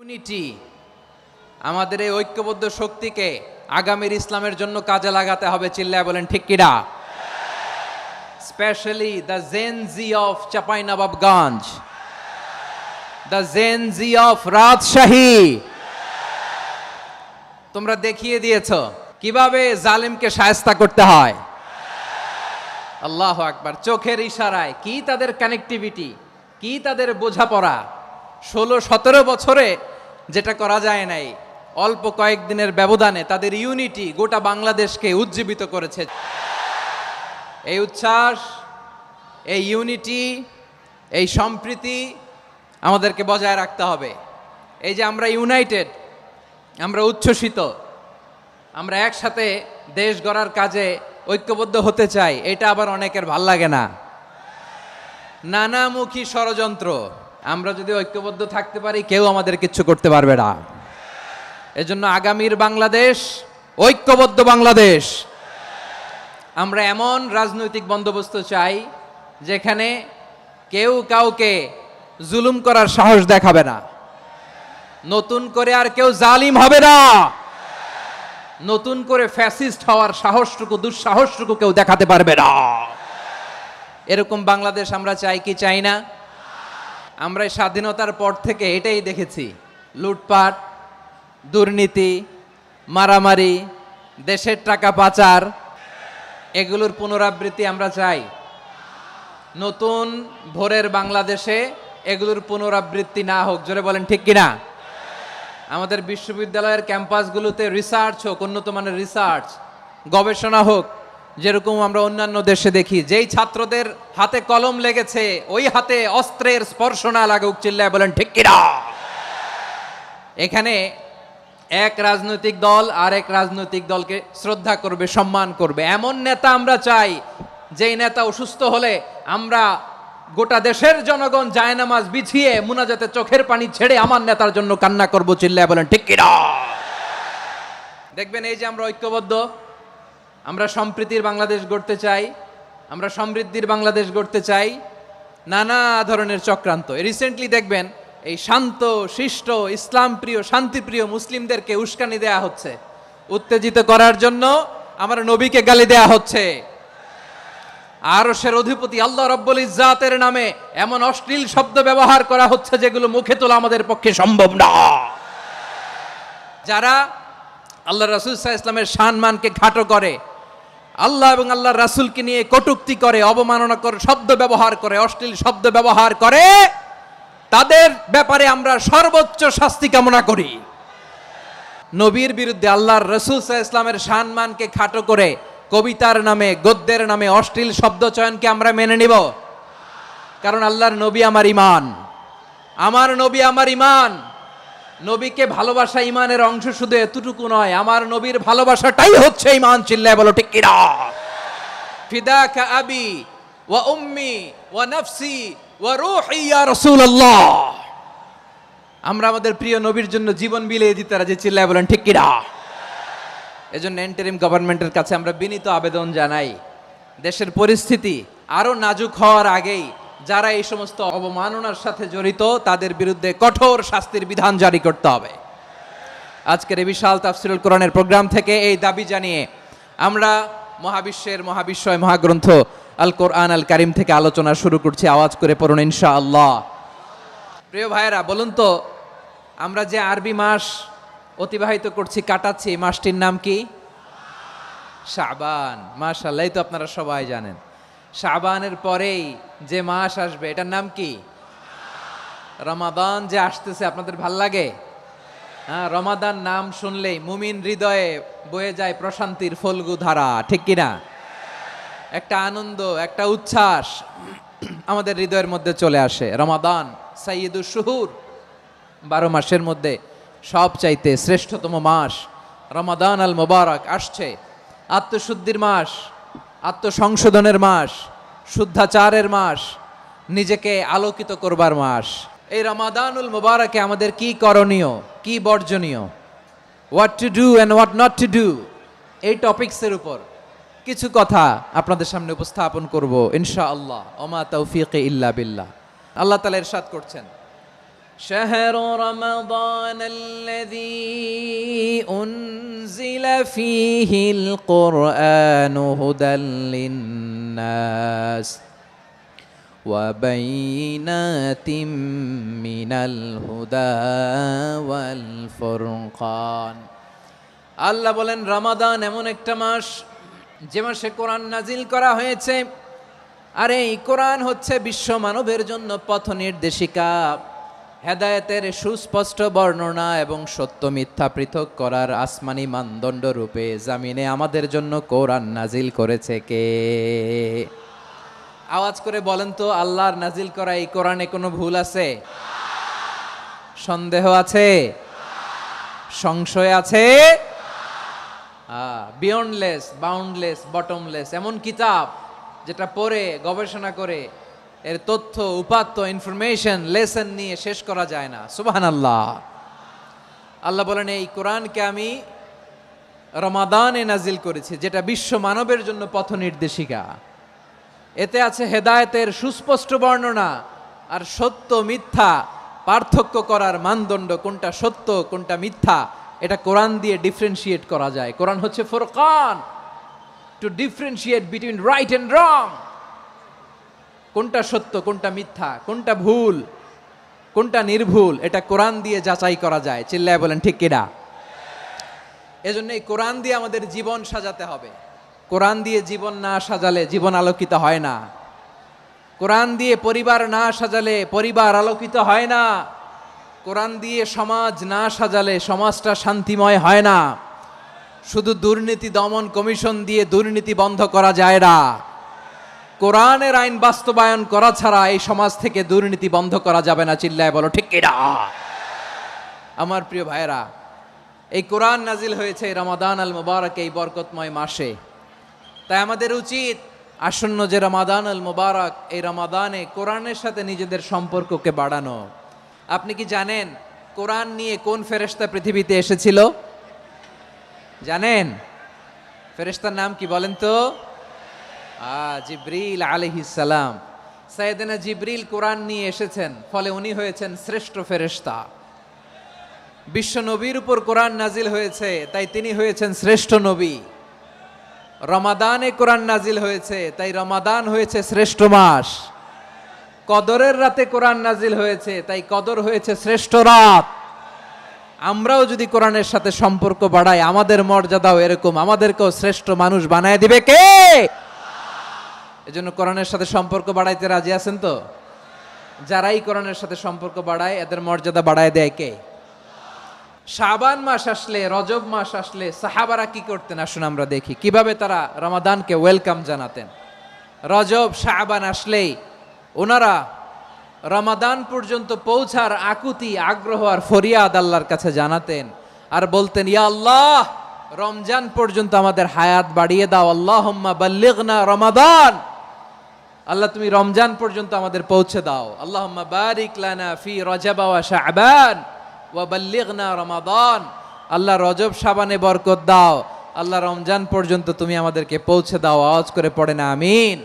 Unity আমাদের এই ঐক্যবদ্ধ শক্তিকে আগামীর ইসলামের জন্য কাজে লাগাতে হবে। চিল্লায় বলেন ঠিক কিনা? Specially the Gen Z of Chapainawabganj, the Gen Z of Rajshahi, তোমরা দেখিয়ে দিয়েছ কিভাবে জালিমকে শায়েস্তা করতে হয়। আল্লাহু আকবার। চোখের ইশারায় কি তাদের কানেক্টিভিটি, কি তাদের বোঝাপড়া। 16-17 বছরে যেটা করা যায় নাই, অল্প কয়েকদিনের ব্যবধানে তাদের ইউনিটি গোটা বাংলাদেশকে উজ্জীবিত করেছে। এই উচ্ছ্বাস, এই ইউনিটি, এই সম্প্রীতি আমাদেরকে বজায় রাখতে হবে। এই যে আমরা ইউনাইটেড, আমরা উচ্ছ্বসিত, আমরা একসাথে দেশ গড়ার কাজে ঐক্যবদ্ধ হতে চাই, এটা আবার অনেকের ভাল লাগে না। নানামুখী ষড়যন্ত্র, আমরা যদি ঐক্যবদ্ধ থাকতে পারি কেউ আমাদের কিচ্ছু করতে পারবে না। এজন্য আগামীর বাংলাদেশ ঐক্যবদ্ধ বাংলাদেশ। আমরা এমন রাজনৈতিক বন্দোবস্ত চাই যেখানে কেউ কাউকে জুলুম করার সাহস দেখাবে না, নতুন করে আর কেউ জালিম হবে না, নতুন করে ফ্যাসিস্ট হওয়ার সাহসটুকু, দুঃসাহসটুকু কেউ দেখাতে পারবে না। এরকম বাংলাদেশ আমরা চাই কি চাই না? আমরা স্বাধীনতার পর থেকে এটাই দেখেছি, লুটপাট, দুর্নীতি, মারামারি, দেশের টাকা পাচার, এগুলোর পুনরাবৃত্তি আমরা চাই। নতুন ভোরের বাংলাদেশে এগুলোর পুনরাবৃত্তি না হোক। জোরে বলেন ঠিক কিনা? আমাদের বিশ্ববিদ্যালয়ের ক্যাম্পাসগুলোতে রিসার্চ হোক, উন্নত মানের রিসার্চ, গবেষণা হোক, যেরকম আমরা অন্যান্য দেশে দেখি। যেই ছাত্রদের হাতে কলম লেগেছে ওই হাতে অস্ত্রের স্পর্শ না লাগুক। চিল্লায় বলেন ঠিক কিনা? এখানে এক রাজনৈতিক দল আর এক রাজনৈতিক দলকে শ্রদ্ধা করবে, সম্মান করবে, এমন নেতা আমরা চাই যেই নেতা অসুস্থ হলে আমরা গোটা দেশের জনগণ জায়নামাজ বিছিয়ে মুনাজাতে চোখের পানি ছেড়ে আমার নেতার জন্য কান্না করব। চিল্লায় বলেন ঠিক কিনা? দেখবেন এই যে আমরা ঐক্যবদ্ধ, আমরা সম্প্রীতির বাংলাদেশ গড়তে চাই, আমরা সমৃদ্ধির বাংলাদেশ গড়তে চাই। নানা ধরনের চক্রান্ত, রিসেন্টলি দেখবেন এই শান্ত শিষ্ট ইসলাম প্রিয় শান্তিপ্রিয় মুসলিমদেরকে উস্কানি দেয়া হচ্ছে, উত্তেজিত করার জন্য আমার নবীকে গালি দেয়া হচ্ছে। আরশের অধিপতি আল্লাহ রাব্বুল ইজ্জাতের নামে এমন অশ্লীল শব্দ ব্যবহার করা হচ্ছে যেগুলো মুখে তোলা আমাদের পক্ষে সম্ভব না। যারা আল্লাহ রাসূল সাল্লাল্লাহু আলাইহি ওয়াসাল্লামের সম্মানকে খাটো করে, আল্লাহ এবং আল্লাহর রাসূলকে নিয়ে কটূক্তি করে, অবমাননা করে, শব্দ ব্যবহার করে, অশ্লীল শব্দ ব্যবহার করে, তাদের ব্যাপারে আমরা সর্বোচ্চ শাস্তি কামনা করি। নবীর বিরুদ্ধে আল্লাহর রাসূল সাল্লাল্লাহু আলাইহি ওয়াসাল্লামের সম্মানকে খাটো করে কবিতার নামে, গদ্যের নামে অশ্লীল শব্দ চয়নকে আমরা মেনে নিব? কারণ আল্লাহর নবী আমার ঈমান, আমার নবী আমার ঈমান। নবীকে ভালোবাসা ঈমানের অংশ শুধু এতটুকু নয়, আমার নবীর ভালোবাসাটাই হচ্ছে ঈমান। চিল্লায় বলো ঠিক কিনা? ফিদাকা আবি ওয়া উম্মি ওয়া নাফসি ওয়া রূহি ইয়া রাসূলুল্লাহ। আমরা আমাদের প্রিয় নবীর জন্য জীবন বিলিয়ে দিতে রাজি। চিল্লায় বলেন ঠিক কিনা? এজন্য ইন্টারিম গভর্নমেন্টের কাছে আমরা বিনীত আবেদন জানাই, দেশের পরিস্থিতি আরো নাজুক হওয়ার আগেই যারা এই সমস্ত অবমাননার সাথে জড়িত তাদের বিরুদ্ধে কঠোর শাস্তির বিধান জারি করতে হবে। আজকের এই বিশাল তাফসীরুল কোরআনের প্রোগ্রাম থেকে এই দাবি জানিয়ে আমরা মহাবিশ্বের মহাবিশ্বয় মহাগ্রন্থ আল কোরআন আল কারিম থেকে আলোচনা শুরু করছি। আওয়াজ করে পড়ুন ইনশাআল্লাহ। প্রিয় ভাইয়েরা, বলুন তো, আমরা যে আরবি মাস অতিবাহিত করছি, কাটাচ্ছি, এই মাসটির নাম কি? শাবান। মাশাআল্লাহ, এই তো আপনারা সবাই জানেন। শাবানের পরেই যে মাস আসবে এটার নাম কি? রমাদান। যে আসতেছে আপনাদের ভাল লাগে? হ্যাঁ, রমাদান নাম শুনলেই মুমিন হৃদয়ে বয়ে যায় প্রশান্তির ফল্গু ধারা, ঠিক কিনা? একটা আনন্দ, একটা উচ্ছ্বাস আমাদের হৃদয়ের মধ্যে চলে আসে। রমাদান সাইয়্যিদুশ শুহুর, 12 মাসের মধ্যে সবচাইতে শ্রেষ্ঠতম মাস রমাদান আল মুবারক আসছে। আত্মশুদ্ধির মাস, আত্মসংশোধনের মাস, শুদ্ধাচারের মাস, নিজেকে আলোকিত করবার মাস। এই রমাদানুল মুবারকে আমাদের কি করণীয়, কি বর্জনীয়, what to do and what not to do, এই টপিকসের উপর কিছু কথা আপনাদের সামনে উপস্থাপন করব ইনশাআল্লাহ। ওমা তাওফীকি ইল্লা বিল্লাহ। আল্লাহ তাআলা ইরশাদ করছেন, شهر رمضان الذي أنزل فيه القرآن هدى للناس وبينات من الهدى والفرقان আল্লাহ বলেন রমাদান এমন একটা মাস যে মাসে কোরআন নাজিল করা হয়েছে। আর এই কোরআন হচ্ছে বিশ্ব মানবের জন্য পথ নির্দেশিকা, হেদায়েতের সুস্পষ্ট বর্ণনা এবং সত্য মিথ্যা পৃথক করার আসমানি মানদণ্ড রূপে জামিনে আমাদের জন্য কোরআন নাজিল করেছে কে? আওয়াজ করে বলেন তো, আল্লাহর নাজিল করা এই কোরআনে কোনো ভুল আছে? সন্দেহ আছে? সংশয় আছে? বিয়ন্ডলেস, বাউন্ডলেস, বটমলেস এমন কিতাব যেটা পড়ে গবেষণা করে এর তথ্য উপাত্ত ইনফরমেশন লেসন নিয়ে শেষ করা যায় না। সুবহানাল্লাহ। আল্লাহ বলেন এই কোরআনকে আমি রমাদানে নাজিল করেছি, যেটা বিশ্ব মানবের জন্য পথ নির্দেশিকা। এতে আছে হেদায়েতের সুস্পষ্ট বর্ণনা আর সত্য মিথ্যা পার্থক্য করার মানদণ্ড, কোনটা সত্য কোনটা মিথ্যা এটা কোরআন দিয়ে ডিফারেন্সিয়েট করা যায়। কোরআন হচ্ছে ফুরকান, to differentiate between right and wrong. কোনটা সত্য কোনটা মিথ্যা, কোনটা ভুল কোনটা নির্ভুল, এটা কোরআন দিয়ে যাচাই করা যায়। চিল্লায় বলেন ঠিক কিনা? এজন্য এই কোরআন দিয়ে আমাদের জীবন সাজাতে হবে। কোরআন দিয়ে জীবন না সাজালে জীবন আলোকিত হয় না। কোরআন দিয়ে পরিবার না সাজালে পরিবার আলোকিত হয় না। কোরআন দিয়ে সমাজ না সাজালে সমাজটা শান্তিময় হয় না। শুধু দুর্নীতি দমন কমিশন দিয়ে দুর্নীতি বন্ধ করা যায় না। কোরআনের আইন বাস্তবায়ন করা ছাড়া এই সমাজ থেকে দুর্নীতি বন্ধ করা যাবে না। চিল্লায় বলো ঠিক কিনা? আমার প্রিয় ভাইয়েরা, এই কোরআন নাজিল হয়েছে রমাদান আল মুবারক, এই বরকতময় মাসে। তাই আমাদের উচিত আসন্ন যে রমাদান আল মুবারক, এই রমাদানে কোরআনের সাথে নিজেদের সম্পর্ককে বাড়ানো। আপনি কি জানেন কোরআন নিয়ে কোন ফেরেশতা পৃথিবীতে এসেছিল? জানেন? ফেরেশতার নাম কি বলেন তো? জিবরিল আলাইহিস সালাম। সাইয়েদনা জিবরিল কোরআন নিয়ে এসেছেন, ফলে উনি হয়েছেন শ্রেষ্ঠ ফেরেশতা। বিশ্ব নবীর উপর কোরআন নাজিল হয়েছে, তাই তিনি হয়েছেন শ্রেষ্ঠ নবী। রমাদানে কোরআন নাজিল হয়েছে, তাই রমাদান হয়েছে শ্রেষ্ঠ মাস। কদরের রাতে কোরআন নাজিল হয়েছে, তাই কদর হয়েছে শ্রেষ্ঠ রাত। আমরাও যদি কোরআনের সাথে সম্পর্ক বাড়াই, আমাদের মর্যাদাও এরকম, আমাদেরকেও শ্রেষ্ঠ মানুষ বানায় দিবে কে? এজন্য কোরআনের সাথে সম্পর্ক বাড়াইতে রাজি আছেন তো? যারাই কোরআনের সাথে সম্পর্ক বাড়ায় এদের মর্যাদা বাড়ায় দেয় কে? শাবান মাস আসলে, রজব মাস আসলে সাহাবারা কি করতেন আসুন আমরা দেখি কিভাবে তারা রমাদানকে ওয়েলকাম জানাতেন। রজব শাবান আসলেই ওনারা রমাদান পর্যন্ত পৌঁছার আকুতি, আগ্রহ আর ফরিয়াদ আল্লাহর কাছে জানাতেন আর বলতেন, ইয়া আল্লাহ, রমজান পর্যন্ত আমাদের হায়াত বাড়িয়ে দাও। আল্লাহুম্মা বাল্লিগনা রমাদান, আল্লাহ তুমি রমজান পর্যন্ত আমাদের পৌঁছে দাও। আল্লাহুম্মা বারিক লানা ফি রজব ওয়া শাবান ওয়া বাল্লিগনা রমাদান, আল্লাহ রজব শাবানে বরকত দাও, আল্লাহ রমজান পর্যন্ত তুমি আমাদেরকে পৌঁছে দাও। আওয়াজ করে পড়ে না আমিন।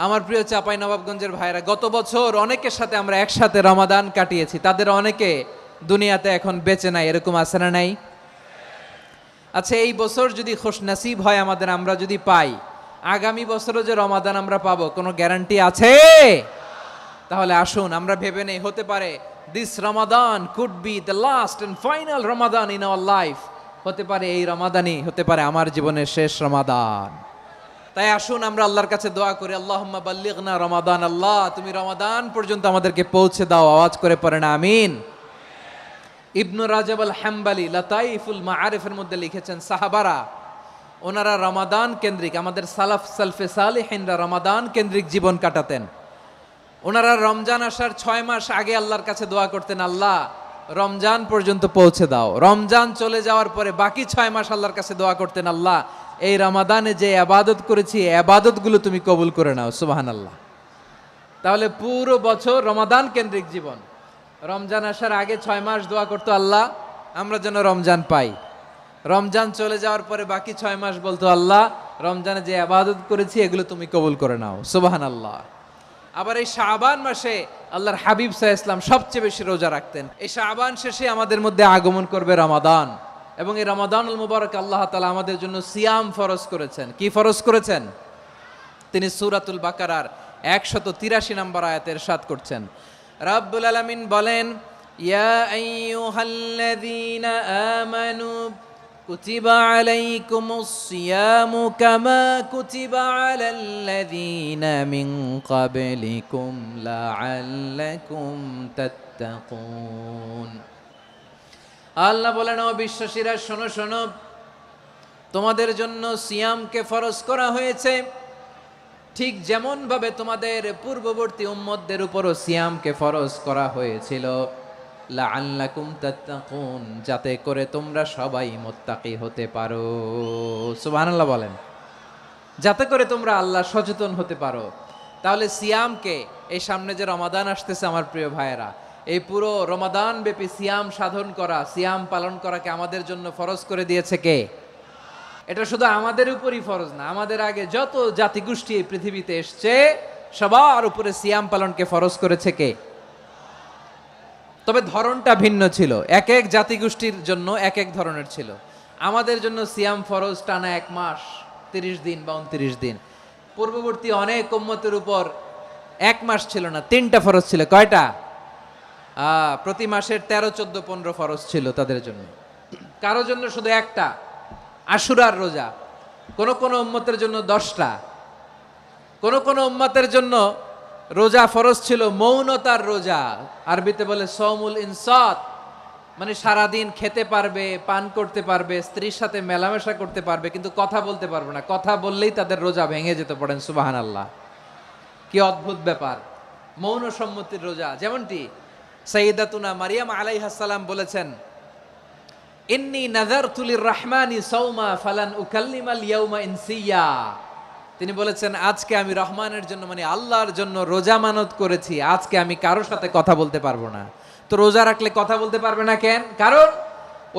আমার প্রিয় চাঁপাইনবাবগঞ্জের ভাইরা, গত বছর অনেকের সাথে আমরা একসাথে রমাদান কাটিয়েছি, তাদের অনেকে দুনিয়াতে এখন বেঁচে নাই, এরকম আছে না নাই? আচ্ছা, এই বছর যদি খুশনসিব হয় আমাদের, আমরা যদি পাই, আগামী বছরও যে রমাদান আমরা পাবো কোনো গ্যারান্টি আছে? তাহলে আসুন আমরা ভেবে নেই, হতে পারে this Ramadan could be the last and final Ramadan in our life. হতে পারে এই রমাদানই হতে পারে আমার জীবনের শেষ রমাদান। তাই আসুন আমরা আল্লাহর কাছে দোয়া করি, আল্লাহুম্মা বাল্লিগনা রমাদান, আল্লাহ তুমি রমাদান পর্যন্ত আমাদেরকে পৌঁছে দাও। আওয়াজ করে পড়েন আমিন। ইবনু রাজব আল হাম্বালি লাতাইফুল মাআরিফের মধ্যে লিখেছেন, সাহাবারা ওনারা রমাদান কেন্দ্রিক, আমাদের সালাফ সালফে সালিহিনরা রমাদান কেন্দ্রিক জীবন কাটাতেন। ওনারা রমজান আসার 6 মাস আগে আল্লাহর কাছে দোয়া করতেন, আল্লাহ রমজান পর্যন্ত পৌঁছে দাও। রমজান চলে যাওয়ার পরে বাকি 6 মাস আল্লাহর কাছে দোয়া করতেন, আল্লাহ এই রমাদানে যে ইবাদত করেছি ইবাদতগুলো তুমি কবুল করে নাও। সুবহানাল্লাহ। তাহলে পুরো বছর রমাদান কেন্দ্রিক জীবন। রমজান আসার আগে 6 মাস দোয়া করতো, আল্লাহ আমরা যেন রমজান পাই। রমজান চলে যাওয়ার পরে বাকি 6 মাস বলতো, আল্লাহ রমজানে যে ইবাদত করেছি এগুলো তুমি কবুল করে নাও। সুবহানাল্লাহ। আবার এই শাবান মাসে আল্লাহর হাবিব সাল্লাল্লাহু আলাইহি ওয়াসাল্লাম সবচেয়ে বেশি রোজা রাখতেন। এই শাবান শেষে আমাদের মধ্যে আগমন করবে রমাদান, এবং এই রমাদানুল মুবারক আল্লাহ তাআলা আমাদের জন্য সিয়াম ফরজ করেছেন। কি ফরজ করেছেন? তিনি সূরাতুল বাকারার 183 নম্বর আয়াতে ইরশাদ করছেন, রাব্বুল আলামিন বলেন, ইয়া আইয়ুহাল্লাযীনা আমানু কুতিবা আলাইকুমুস সিয়ামু কামা কুতিবা আলাল্লাযীনা মিন ক্বাবলিকুম লাআল্লাকুম তাত্তাকুন। আল্লাহ বলেন, ও বিশ্বাসীরা শোনো শোনো, তোমাদের জন্য সিয়ামকে ফরজ করা হয়েছে, ঠিক যেমন ভাবে তোমাদের পূর্ববর্তী উম্মতদের উপরও সিয়ামকে ফরজ করা হয়েছিল, লাআল্লাকুম তাত্তাকুন, যাতে করে তোমরা সবাই মুত্তাকি হতে পারো। সুবহানাল্লাহ বলেন, যাতে করে তোমরা আল্লাহ সচেতন হতে পারো। তাহলে সিয়ামকে, এই সামনে যে রমাদান আসতেছে আমার প্রিয় ভাইয়েরা, এই পুরো রমাদান ব্যাপী সিয়াম সাধন করা, সিয়াম পালন করাকে আমাদের জন্য ফরজ করে দিয়েছে কে? এটা শুধু আমাদের উপরই ফরজ না, আমাদের আগে যত জাতিগোষ্ঠী এই পৃথিবীতে এসছে সবার উপরে সিয়াম পালনকে ফরজ করেছে কে? তবে ধরনটা ভিন্ন ছিল, এক এক জাতিগোষ্ঠীর জন্য এক এক ধরনের ছিল। আমাদের জন্য সিয়াম ফরজ টানা 1 মাস 30 দিন বা 29 দিন। পূর্ববর্তী অনেক উম্মতের উপর 1 মাস ছিল না, 3টা ফরজ ছিল। কয়টা? প্রতি মাসের 13, 14, 15 ফরজ ছিল তাদের জন্য। কারো জন্য শুধু একটা, আশুরার রোজা। কোন কোন উম্মতের জন্য 10টা। কোন কোন উম্মতের জন্য রোজা ফরজ ছিল মৌনতার রোজা, আরবিতে বলে সৌমুল ইনসাত, মানে সারাদিন খেতে পারবে, পান করতে পারবে, স্ত্রীর সাথে মেলামেশা করতে পারবে, কিন্তু কথা বলতে পারবে না। কথা বললেই তাদের রোজা ভেঙে যেতে। পড়েন সুবহানাল্লাহ, কি অদ্ভুত ব্যাপার! মৌন সম্মতির রোজা। যেমনটি সাইয়্যিদাতুনা মারিয়াম আলাইহাস সালাম বলেছেন, ইন্নী নাযারতু লির-রাহমানি সাওমা ফালান উকাল্লিমাল ইয়াওমা ইনসিয়া। তিনি বলেছেন, আজকে আমি রহমানের জন্য, মানে আল্লাহর জন্য রোজা মানত করেছি, আজকে আমি কারোর সাথে কথা বলতে পারবো না। তো রোজা রাখলে কথা বলতে পারবে না কেন? কারণ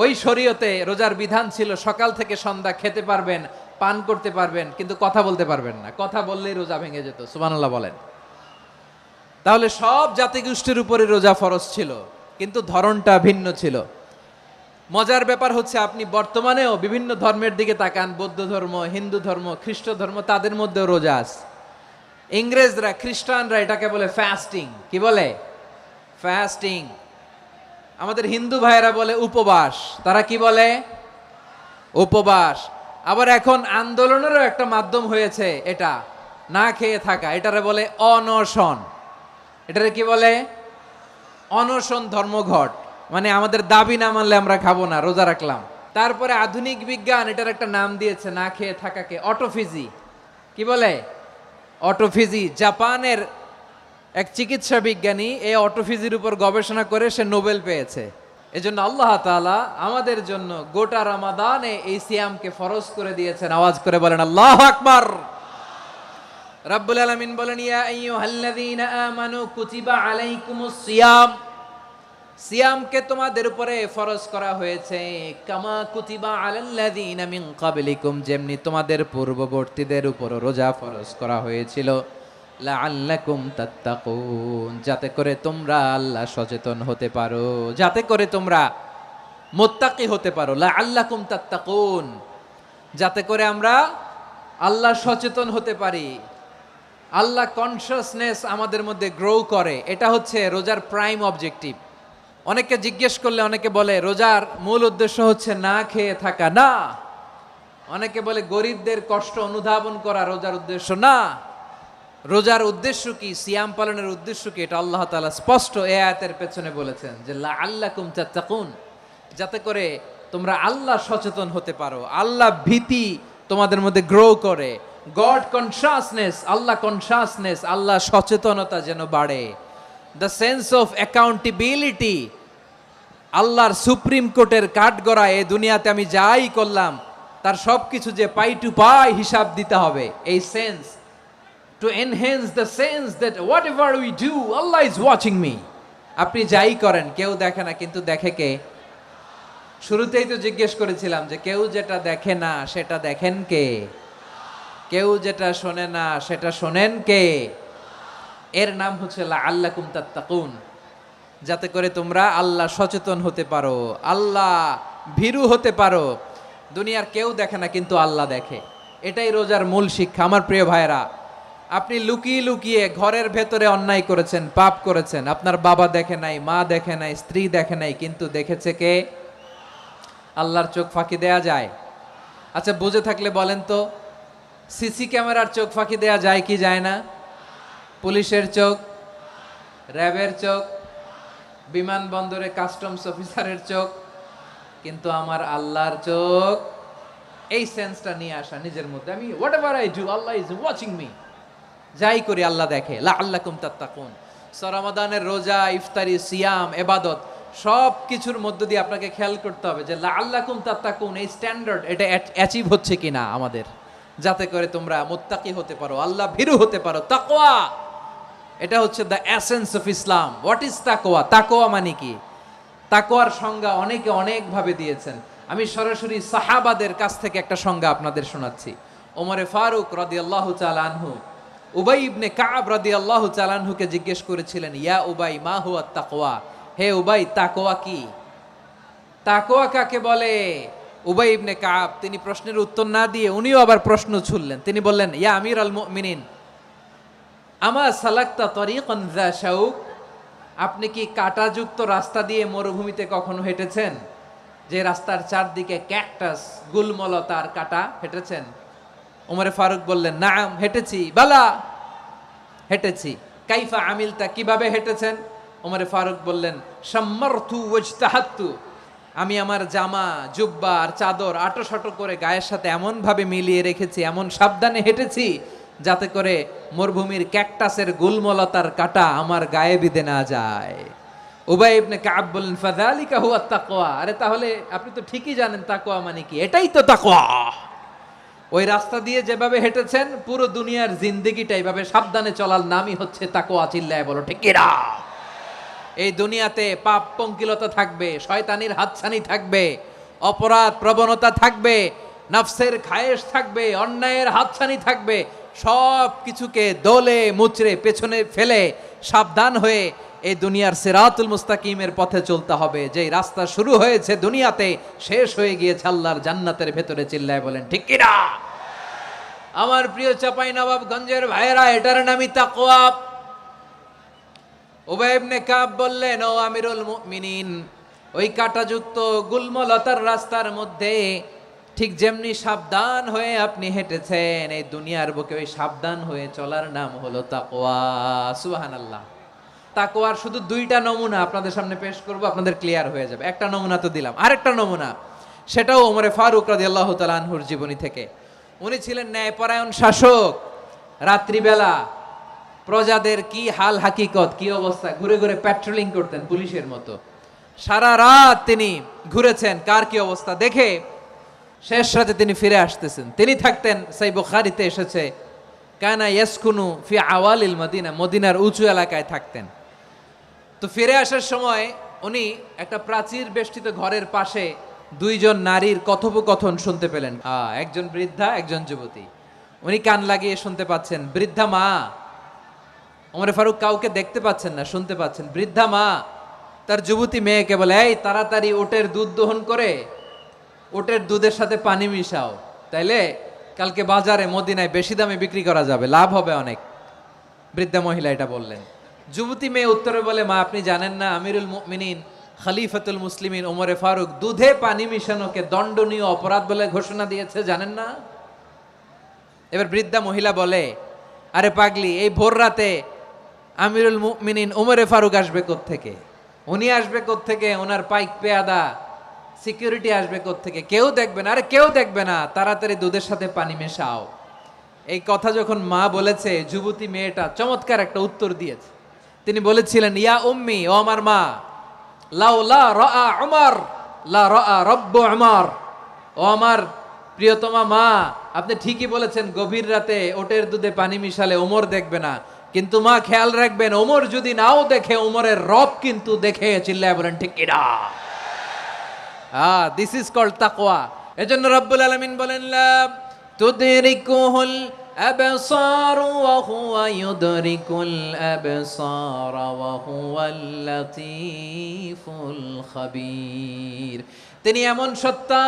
ওই শরীয়তে রোজার বিধান ছিল সকাল থেকে সন্ধ্যা খেতে পারবেন, পান করতে পারবেন, কিন্তু কথা বলতে পারবেন না। কথা বললেই রোজা ভেঙে যেত। সুবহানাল্লাহ বলেন। তাহলে সব জাতিগোষ্ঠীর উপরে রোজা ফরজ ছিল, কিন্তু ধরনটা ভিন্ন ছিল। মজার ব্যাপার হচ্ছে, আপনি বর্তমানেও বিভিন্ন ধর্মের দিকে তাকান, বৌদ্ধ ধর্ম, হিন্দু ধর্ম, খ্রিস্ট ধর্ম, তাদের মধ্যেও রোজা আছে। ইংরেজরা, খ্রিস্টানরা এটাকে বলে ফাস্টিং। কি বলে? ফাস্টিং। আমাদের হিন্দু ভাইয়েরা বলে উপবাস। তারা কি বলে? উপবাস। আবার এখন আন্দোলনেরও একটা মাধ্যম হয়েছে এটা, না খেয়ে থাকা। এটারে বলে অনশন। এটারে কি বলে? অনশন ধর্মঘট। মানে আমাদের দাবি না মানলে আমরা খাবো না, রোজা রাখলাম। তারপরে আধুনিক বিজ্ঞান এটার একটা নাম দিয়েছে না খেয়ে থাকাকে, অটোফিজি। কি বলে? অটোফিজি। জাপানের এক চিকিৎসা বিজ্ঞানী এই অটোফিজির উপর গবেষণা করে সে নোবেল পেয়েছে। এজন্য আল্লাহ তাআলা আমাদের জন্য গোটা রমাদানে এই সিয়ামকে ফরজ করে দিয়েছেন। আওয়াজ করে বলেন আল্লাহু আকবার। রাব্বুল আলামিন বলেন, ইয়া আইয়ুহাল্লাযীনা আমানু কুতিবা আলাইকুমুস সিয়াম, সিয়ামকে তোমাদের উপরে ফরজ করা হয়েছে, কামা কুতিবা আলাল্লাযীনা মিন ক্বাবলিকুম, যেমনি তোমাদের পূর্ববর্তীদের উপর রোজা ফরজ করা হয়েছিল, লাআল্লাকুম তাত্তাকুন, যাতে করে তোমরা আল্লাহ সচেতন হতে পারো, যাতে করে তোমরা মুত্তাকি হতে পারো। লাআল্লাকুম তাত্তাকুন, যাতে করে আমরা আল্লাহ সচেতন হতে পারি, আল্লাহ কনসিয়াসনেস আমাদের মধ্যে গ্রো করে। এটা হচ্ছে রোজার প্রাইম অবজেক্টিভ। অনেকে জিজ্ঞেস করলে অনেকে বলে রোজার মূল উদ্দেশ্য হচ্ছে না খেয়ে থাকা। না। অনেকে বলে গরিবদের কষ্ট অনুধাবন করা রোজার উদ্দেশ্য। না। রোজার উদ্দেশ্য কি, সিয়াম পালনের উদ্দেশ্য কি, এটা আল্লাহ তাআলা স্পষ্ট এই আয়াতের পেছনে বলেছেন যে লাআল্লাকুম তাত্তাকুন, যাতে করে তোমরা আল্লাহ সচেতন হতে পারো, আল্লাহ ভীতি তোমাদের মধ্যে গ্রো করে, গড কনসিয়াসনেস, আল্লাহ কনসিয়াসনেস, আল্লাহ সচেতনতা যেন বাড়ে, দ্য সেন্স অফ অ্যাকাউন্টেবিলিটি, আল্লাহর সুপ্রিম কোর্টের কাঠগড়া এই দুনিয়াতে আমি যাই করলাম তার সবকিছু যে পাই টু পাই হিসাব দিতে হবে, এই sense, to enhance the sense that whatever we do, Allah is watching me. আপনি যাই করেন কেউ দেখে না, কিন্তু দেখে কে? শুরুতেই তো জিজ্ঞেস করেছিলাম যে কেউ যেটা দেখে না সেটা দেখেন কে? কেউ যেটা শোনে না সেটা শোনেন কে? এর নাম হচ্ছে লাআল্লাকুম তাত্তাকুন, যাতে করে তোমরা আল্লাহ সচেতন হতে পারো, আল্লাহ ভীরু হতে পারো। দুনিয়ার কেউ দেখে না, কিন্তু আল্লাহ দেখে। এটাই রোজার মূল শিক্ষা। আমার প্রিয় ভাইরা, আপনি লুকিয়ে লুকিয়ে ঘরের ভেতরে অন্যায় করেছেন, পাপ করেছেন, আপনার বাবা দেখে নাই, মা দেখে নাই, স্ত্রী দেখে নাই, কিন্তু দেখেছে কে? আল্লাহর চোখ ফাঁকি দেয়া যায়? আচ্ছা, বুঝে থাকলে বলেন তো, সিসি ক্যামেরার চোখ ফাঁকি দেয়া যায় কি যায় না? পুলিশের চোখ, র্যাবের চোখ, বিমানবন্দরে কাস্টমস অফিসারের চোখ, কিন্তু আমার আল্লাহর চোখ। এই সেন্সটা নিয়ে আসা নিজের মধ্যে, আমি what ever I do Allah is watching me, যাই করি আল্লাহ দেখে। লাআল্লাকুম তাত্তাকুন। রমাদানের রোজা, ইফতারি, সিয়াম, ইবাদত সব কিছুর মধ্য দিয়ে আপনাকে খেয়াল করতে হবে যে লাআল্লাকুম তাত্তাকুন এই স্ট্যান্ডার্ড এটা অ্যাচিভ হচ্ছে কিনা আমাদের, যাতে করে তোমরা মুত্তাকি হতে পারো, আল্লাহ ভীরু হতে পারো। তাকওয়া, এটা হচ্ছে the essence of Islam. What is তাকওয়া? তাকওয়া মানে কি? তাকওয়ার সংজ্ঞা অনেকে অনেক ভাবে দিয়েছেন। আমি সরাসরি সাহাবাদের কাছ থেকে একটা সংজ্ঞা আপনাদের শোনাচ্ছি। ওমরে ফারুক রাদিয়াল্লাহু তাআলা আনহু উবাই ইবনে কাব রাদিয়াল্লাহু তাআলা আনহুকে জিজ্ঞেস করেছিলেন, ইয়া উবাই মা হুয়া তাকওয়া, হে উবাই তাকওয়া কি? তাকওয়া কাকে বলে? উবাই ইবনে কাব তিনি প্রশ্নের উত্তর না দিয়ে উনিও আবার প্রশ্ন ছুড়লেন। তিনি বললেন, ইয়া আমির আল মুমিনিন আমা সালাকতা তরিকান যা শাউক, আপনি কি কাঁটাযুক্ত রাস্তা দিয়ে মরুভূমিতে কখনো হেঁটেছেন? যে রাস্তার চারদিকে ক্যাকটাস, গুলমলতার কাঁটা, হেঁটেছেন? ওমরে ফারুক বললেন, নাম হেঁটেছি। বালা, হেঁটেছি। কাইফা আমিলতা, কিভাবে হেঁটেছেন? ওমরে ফারুক বললেন, শাম্মারতু ওয়াজতাহাতু, আমি আমার জামা, জুব্বা আর চাদর আটোসাটো করে গায়ের সাথে এমন ভাবে মিলিয়ে রেখেছি, এমন সাবধানে হেঁটেছি যাতে করে মরুভূমির ক্যাকটাসের গুলমলতার কাঁটা আমার গায়ে বিঁধে না যায়। উবাই ইবনে কাব বললেন, ফাযালিকা হুয়া তাকওয়া, আরে তাহলে আপনি তো ঠিকই জানেন তাকওয়া মানে কি, এটাই তো তাকওয়া। ওই রাস্তা দিয়ে যেভাবে হেঁটেছেন, পুরো দুনিয়ার জিন্দেগিটা এইভাবে সাবধানে চলার নামই হচ্ছে তাকওয়া। চিল্লায় বলো ঠিক কিনা? এই দুনিয়াতে পাপ পঙ্কিলতা থাকবে, শয়তানির হাতছানি থাকবে, অপরাধ প্রবণতা থাকবে, নফসের খায়েশ থাকবে, অন্যায়ের হাতছানি থাকবে। সব কিছুকে দোলে মুচড়ে পেছনে ফেলে সাবধান হয়ে এই দুনিয়ার সিরাতুল মুস্তাকিমের পথে চলতে হবে। যেই রাস্তা শুরু হয়েছে দুনিয়াতে, শেষ হয়ে গিয়েছে আল্লাহর জান্নাতের ভেতরে। চিল্লায় বলেন ঠিক কিনা? আমার প্রিয় চাঁপাইনবাবগঞ্জের ভাইয়েরা, এটার নামই তাকওয়া। উবাই ইবনে কাব বললেন, ও আমিরুল মুমিনিন, ওই কাঁটাযুক্ত গুলমলতার রাস্তার মধ্যে ঠিক যেমনি সাবধান হয়ে আপনি হেঁটেছেন, এই দুনিয়ার বুকে ওই সাবধান হয়ে চলার নাম হলো তাকওয়া। সুবহানাল্লাহ। তাকওয়ার শুধু দুইটা নমুনা আপনাদের সামনে পেশ করব, আপনাদের ক্লিয়ার হয়ে যাবে। একটা নমুনা তো দিলাম, আরেকটা নমুনা, সেটাও ওমরে ফারুক রাদিয়াল্লাহু তাআলা আনহুর জীবনী থেকে। উনি ছিলেন ন্যায়পরায়ণ শাসক। রাত্রিবেলা প্রজাদের কি হাল হাকিকত, কি অবস্থা, ঘুরে ঘুরে প্যাট্রোলিং করতেন পুলিশের মতো। সারা রাত তিনি ঘুরেছেন কার কি অবস্থা দেখে। শেষ রাতে তিনি ফিরে আসতেছেন। তিনি থাকতেন, সহিহ বুখারীতে এসেছে, কানা ইয়াসকুনু ফি আওয়ালিল মদিনা, মদিনার উঁচু এলাকায় থাকতেন। তো ফিরে আসার সময় উনি একটা প্রাচীর বেষ্টিত ঘরের পাশে দুইজন নারীর কথোপকথন শুনতে পেলেন। একজন বৃদ্ধা, একজন যুবতী। উনি কান লাগিয়ে শুনতে পাচ্ছেন। বৃদ্ধা মা, ওমরে ফারুক কাউকে দেখতে পাচ্ছেন না, শুনতে পাচ্ছেন। বৃদ্ধা মা তার যুবতী মেয়েকে বলে, এই তাড়াতাড়ি ওটের দুধ দহন করে ওটের দুধের সাথে পানি মিশাও, তাইলে কালকে বাজারে মদিনায় বেশি দামে বিক্রি করা যাবে, লাভ হবে অনেক। বৃদ্ধা মহিলা এটা বললেন। যুবতী মেয়ে উত্তরে বলে, মা আপনি জানেন না আমিরুল মুমিনিন খলিফাতুল মুসলিমিন ওমরে ফারুক দুধে পানি মিশানোকে দণ্ডনীয় অপরাধ বলে ঘোষণা দিয়েছে, জানেন না? এবার বৃদ্ধা মহিলা বলে, আরে পাগলি, এই ভোর রাতে আমিরুল মুমিনিন ওমরে ফারুক আসবে কোত্থেকে? উনি আসবে কোত্থেকে? ওনার পাইক পেয়াদা সিকিউরিটি আসবে কোত্থেকে? কেউ দেখবে না। আরে কেউ দেখবে না, তাড়াতাড়ি দুধের সাথে পানি মেশাও। এই কথা যখন মা বলেছে, যুবতী মেয়েটা চমৎকার একটা উত্তর দিয়েছে। তিনি বলেছিলেন, ইয়া উম্মি, ও আমার মা, লাউলা রাআ উমর লা রাআ রব্বু উমর, ও আমার প্রিয়তমা মা, আপনি ঠিকই বলেছেন, গভীর রাতে ওটের দুধে পানি মিশালে ওমর দেখবে না, কিন্তু মা খেয়াল রাখবেন, ওমর যদি নাও দেখে, ওমরের রব কিন্তু দেখে। চিল্লায় বলেন ঠিক কিনা? দিস ইজ কল্ড তাকওয়া। এজন্য রব্বুল আলামিন বলেন, লা তুদরিকুহুল الأبصار وهو يدرك الأبصار وهو اللطيف الخبير। তিনি এমন সত্তা,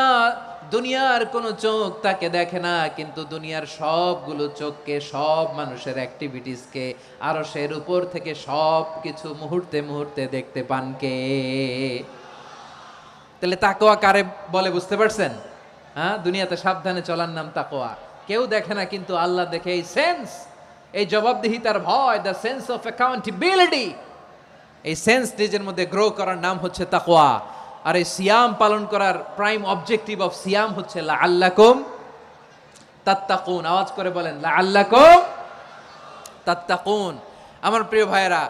দুনিয়ার কোন চোখ তাকে দেখে না, কিন্তু দুনিয়ার সবগুলো চোখকে, সব মানুষের অ্যাক্টিভিটিসকে আরশের উপর থেকে সব কিছু মুহূর্তে মুহূর্তে দেখতে পান কে? তাহলে তাকওয়া কারে বলে বুঝতে পারছেন? হ্যাঁ, দুনিয়াতে সাবধানে চলার নাম তাকওয়া। কেউ দেখে না, কিন্তু আল্লাহ দেখে। এই সেন্স, এই জবাবদিহিতার ভয়, দ্য সেন্স অফ অ্যাকাউন্টেবিলিটি, এই সেন্স নিজের মধ্যে গ্রো করার নাম হচ্ছে তাকওয়া। আর এই সিয়াম পালন করার প্রাইম অবজেক্টিভ অফ সিয়াম হচ্ছে লাআল্লাকুম তাত্তাকুন। আওয়াজ করে বলেন, লাআল্লাকুম তাত্তাকুন। আমার প্রিয় ভাইয়েরা,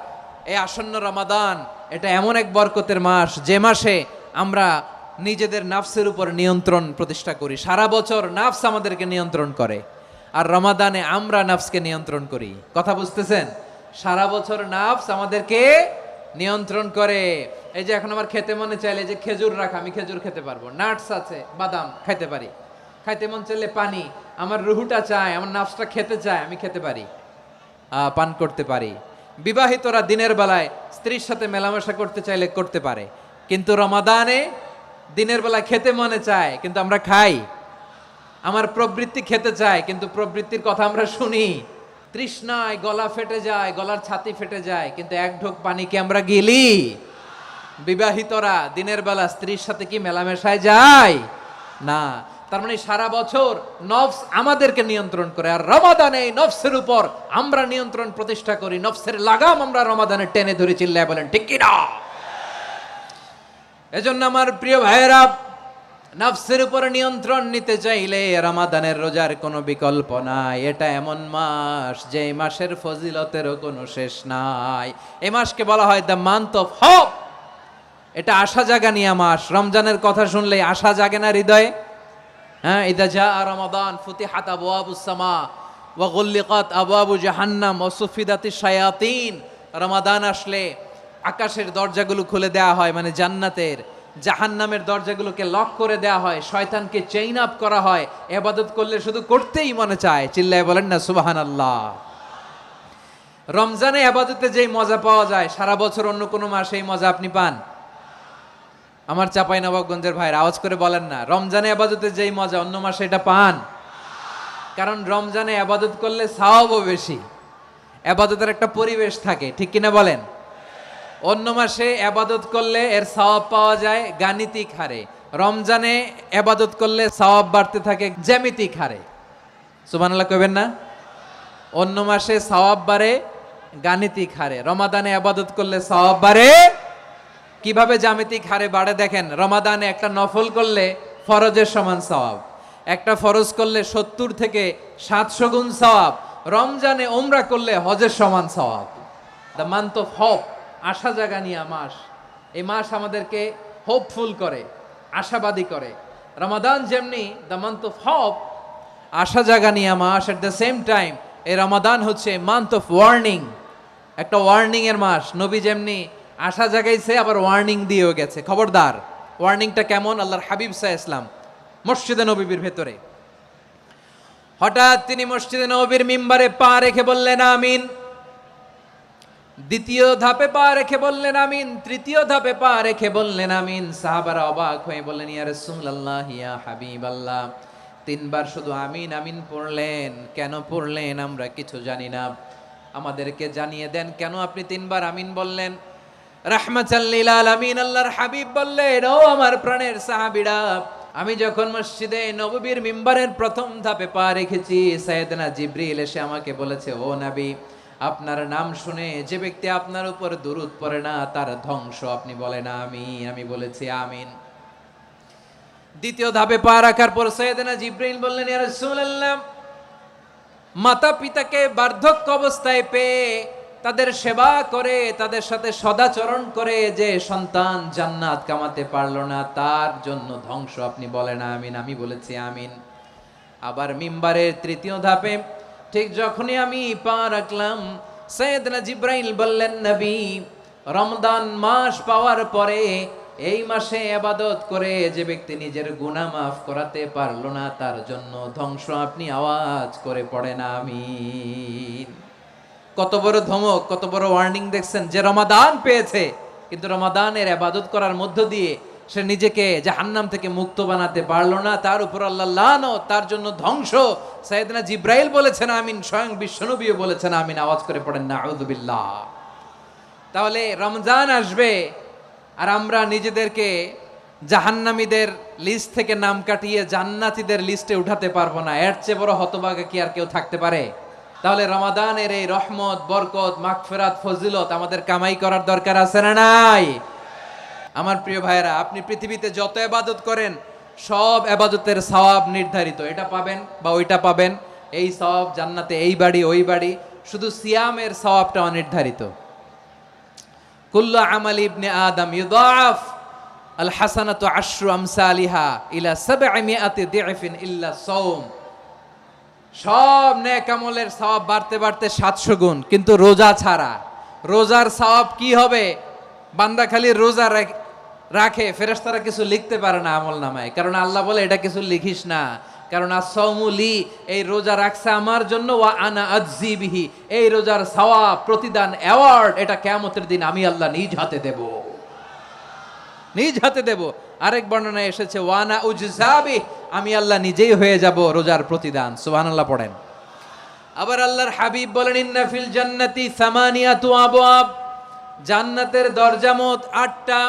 এই আসন্ন রমাদান এটা এমন এক বরকতের মাস, যে মাসে আমরা নিজেদের নাফসের উপর নিয়ন্ত্রণ প্রতিষ্ঠা করি। সারা বছর নাফস আমাদেরকে নিয়ন্ত্রণ করে, আর রমাদানে আমরা নাফসকে নিয়ন্ত্রণ করি। কথা বুঝতেছেন? সারা বছর নাফস আমাদেরকে নিয়ন্ত্রণ করে। এই যে এখন আমার খেতে মনে চাইলে যে খেজুর রাখা, আমি খেজুর খেতে পারবো, নাটস আছে, বাদাম খাইতে পারি। খাইতে মন চাইলে পানি, আমার রুহুটা চায়, আমার নাফসটা খেতে চায়, আমি খেতে পারি, পান করতে পারি। বিবাহিতরা দিনের বেলায় স্ত্রীর সাথে মেলামেশা করতে চাইলে করতে পারে, কিন্তু রমাদানে দিনের বেলায় খেতে মনে চায়, কিন্তু আমরা খাই। আমার প্রবৃত্তি খেতে চায়, কিন্তু প্রবৃত্তির কথা আমরা শুনি। তৃষ্ণায় গলা ফেটে যায়, গলার ছাতি ফেটে যায়, কিন্তু এক ঢোক পানি কি আমরা গিলি? বিবাহিতরা দিনের বেলা স্ত্রীর সাথে কি মেলামেশায় যায় না? তার মানে সারা বছর নফস আমাদেরকে নিয়ন্ত্রণ করে, আর রমাদানে এই নফসের উপর আমরা নিয়ন্ত্রণ প্রতিষ্ঠা করি। নফসের লাগাম আমরা রমাদানে টেনে ধরে, চিল্লায় বলেন ঠিক কি না? এজন্য আমার প্রিয় ভাইয়েরা, নফসের উপর নিয়ন্ত্রণ নিতে চাইলে রমাদানের রোজার কোনো বিকল্প নাই। এটা এমন মাস যে মাসের ফজিলতেরও কোনো শেষ নাই। এই মাসকে বলা হয় দ্য মান্থ অফ হোপ। এটা আশা জাগানিয়া মাস। রমজানের কথা শুনলেই আশা জাগে না হৃদয়ে? হ্যাঁ, ইদা জা রমাদান ফুতিহাত আবওয়াবুস সামা ওয়া গুল্লিকাত আবওয়াবু জাহান্নাম ওয়া সুফিদাতিশ শায়াতিন। রমাদান আসলে আকাশের দরজাগুলো খুলে দেওয়া হয়, মানে জান্নাতের। জাহান্নামের দরজাগুলোকে লক করে দেওয়া হয়, শয়তানকে চেইন আপ করা হয়। ইবাদত করলে শুধু করতেই মনে চায়, চিল্লায় বলেন না সুবহানাল্লাহ। রমজানে ইবাদতে যেই মজা পাওয়া যায়, সারা বছর অন্য কোনো মাসে এই মজা আপনি পান? আমার চাঁপাইনবাবগঞ্জের ভাইরা আওয়াজ করে বলেন না, রমজানে ইবাদতে যেই মজা অন্য মাসে এটা পান? কারণ রমজানে ইবাদত করলে সওয়াবও বেশি, ইবাদতের একটা পরিবেশ থাকে, ঠিক কিনা বলেন? অন্য মাসে ইবাদত করলে এর সওয়াব পাওয়া যায় গাণিতিক হারে, রমজানে ইবাদত করলে সওয়াব বাড়তে থাকে জ্যামিতিক হারে। সুবহানাল্লাহ কইবেন না? অন্য মাসে সওয়াব বাড়ে গাণিতিক হারে, রমাদানে ইবাদত করলে সওয়াব বাড়ে কিভাবে জ্যামিতিক হারে বাড়ে দেখেন। রমাদানে একটা নফল করলে ফরজের সমান সওয়াব, একটা ফরজ করলে 70 থেকে 700 গুণ সওয়াব। রমজানে উমরা করলে হজের সমান সওয়াব। দ্য মান্থ অফ হোপ, আশা জাগানিয়া মাস। এই মাস আমাদেরকে হোপফুল করে, আশাবাদী করে। রমাদান যেমনি দ্য মান্থ অফ হোপ, আশা জাগানিয়া মাস, এট দ্য সেম টাইম এই রমাদান হচ্ছে মান্থ অফ ওয়ার্নিং, একটা ওয়ার্নিং এর মাস। নবী যেমনি আশা জাগাইছে, আবার ওয়ার্নিং দিয়েও গেছে, খবরদার। ওয়ার্নিংটা কেমন? আল্লাহর হাবিব সাল্লাল্লাহু আলাইহি ওয়াসাল্লাম মসজিদে নববীর ভেতরে, হঠাৎ তিনি মসজিদে নববীর মিম্বারে পা রেখে বললেন আমিন। দ্বিতীয় ধাপে পা রেখে বললেন আমিন, তৃতীয় ধাপে পা রেখে বললেন আমিন। সাহাবারা অবাক হয়ে বললেন, ইয়া রাসূলুল্লাহ, ইয়া হাবিবাল্লাহ, 3 বার শুধু আমিন আমিন পড়লেন, কেন পড়লেন আমরা কিছু জানি না, আমাদেরকে জানিয়ে দেন কেন আপনি 3 বার আমিন বললেন। রাহমাতাল লিল আলামিন আল্লাহর হাবিব বললেন, ও আমার প্রাণের সাহাবীরা, আমি যখন মসজিদে নববীর মিম্বারের প্রথম ধাপে পা রেখেছি, সাইয়েদনা জিবরিল এসে আমাকে বলেছে, ও নবী, আপনার নাম শুনে যে ব্যক্তি আপনার উপর দুরূদ পড়ে না তার ধ্বংস। আপনি বলেন আমিন। আমি বলেছি আমিন। দ্বিতীয় ধাপে পা রাখার পর সাইয়েদনা জিবরিল বললেন, ইয়া রাসূলুল্লাহ, মাতা পিতাকে বার্ধক্য অবস্থায় পেয়ে তাদের সেবা করে, তাদের সাথে সদাচরণ করে যে সন্তান জান্নাত কামাতে পারলো না, তার জন্য ধ্বংস। আপনি বলেন আমিন। আমি বলেছি আমিন। আবার মিম্বারের তৃতীয় ধাপে ঠিক যখনই আমি পা রাখলাম, সাইয়েদনা জিবরাইল বললেন, নবী, রমজান মাস পাওয়ার পরে এই মাসে ইবাদত করে যে ব্যক্তি নিজের গুনাহ মাফ করাতে পারলো না, তার জন্য ধ্বংস। আপনি আওয়াজ করে পড়েন আমিন। কত বড় ধমক, কত বড় ওয়ার্নিং দেখছেন, যে রমাদান পেয়েছে কিন্তু রমাদানের ইবাদত করার মধ্য দিয়ে সে নিজেকে জাহান্নাম থেকে মুক্ত বানাতে পারলো না, তার উপর আল্লাহ লানত, তার জন্য ধ্বংস। সাইয়েদনা জিব্রাইল বলেছেন আমিন, স্বয়ং বিশ্বনবীও বলেছেন আমিন। আওয়াজ করে পড়েন নাউযুবিল্লাহ। তাহলে রমজান আসবে আর আমরা নিজেদেরকে জাহান্নামীদের লিস্ট থেকে নাম কাটিয়ে জান্নাতীদের লিস্টে উঠাতে পারবো না। এর চেয়ে বড় হতভাগা কি আর কেউ থাকতে পারে? তাহলে রমাদানের এই রহমত, বরকত, মাগফিরাত, ফজিলত আমাদের কামাই করার দরকার আছে না নাই? আমার প্রিয় ভাইয়েরা, আপনি পৃথিবীতে যত ইবাদত করেন সব ইবাদতের সওয়াব নির্ধারিত। এটা পাবেন বা ওইটা পাবেন, এই সওয়াব জান্নাতে, এই বাড়ি ওই বাড়ি। শুধু সিয়ামের সওয়াবটা অনির্ধারিত। কুল্লু আমাল ইবনে আদম ইউদাফ আল হাসানাতু আশরু আমসালিহা ইলা 700 দি'ফিন ইল্লা সাওম। সব নেক আমলের সওয়াব বাড়তে বাড়তে 700 গুণ, কিন্তু রোজা ছাড়া। রোজার সওয়াব কি হবে? বান্দা খালি রোজা রাখে, ফেরেশতারা কিছু লিখতে পারে না আমল নামায়, কারণ আল্লাহ বলে এটা কিছু লিখিস না, কারণ আস-সাওমুলি, এই রোজা রাখছে আমার জন্য, ওয়া আনা আজজি বিহি, এই রোজার সওয়াব, প্রতিদান, অ্যাওয়ার্ড এটা কিয়ামতের দিন আমি আল্লাহ নিজ হাতে দেব, নিজ হাতে দেব। আরেক বর্ণনায় এসেছে ওয়ানা উজজাবি, আমি আল্লাহ নিজেই হয়ে যাব রোজার প্রতিদান। সুবহানাল্লাহ পড়েন। আবার আল্লাহর হাবিব বলেন ইন্না ফিল জান্নাতি সামানিয়াতু আবওয়াব, জান্নাতের দরজা মোট 8টা।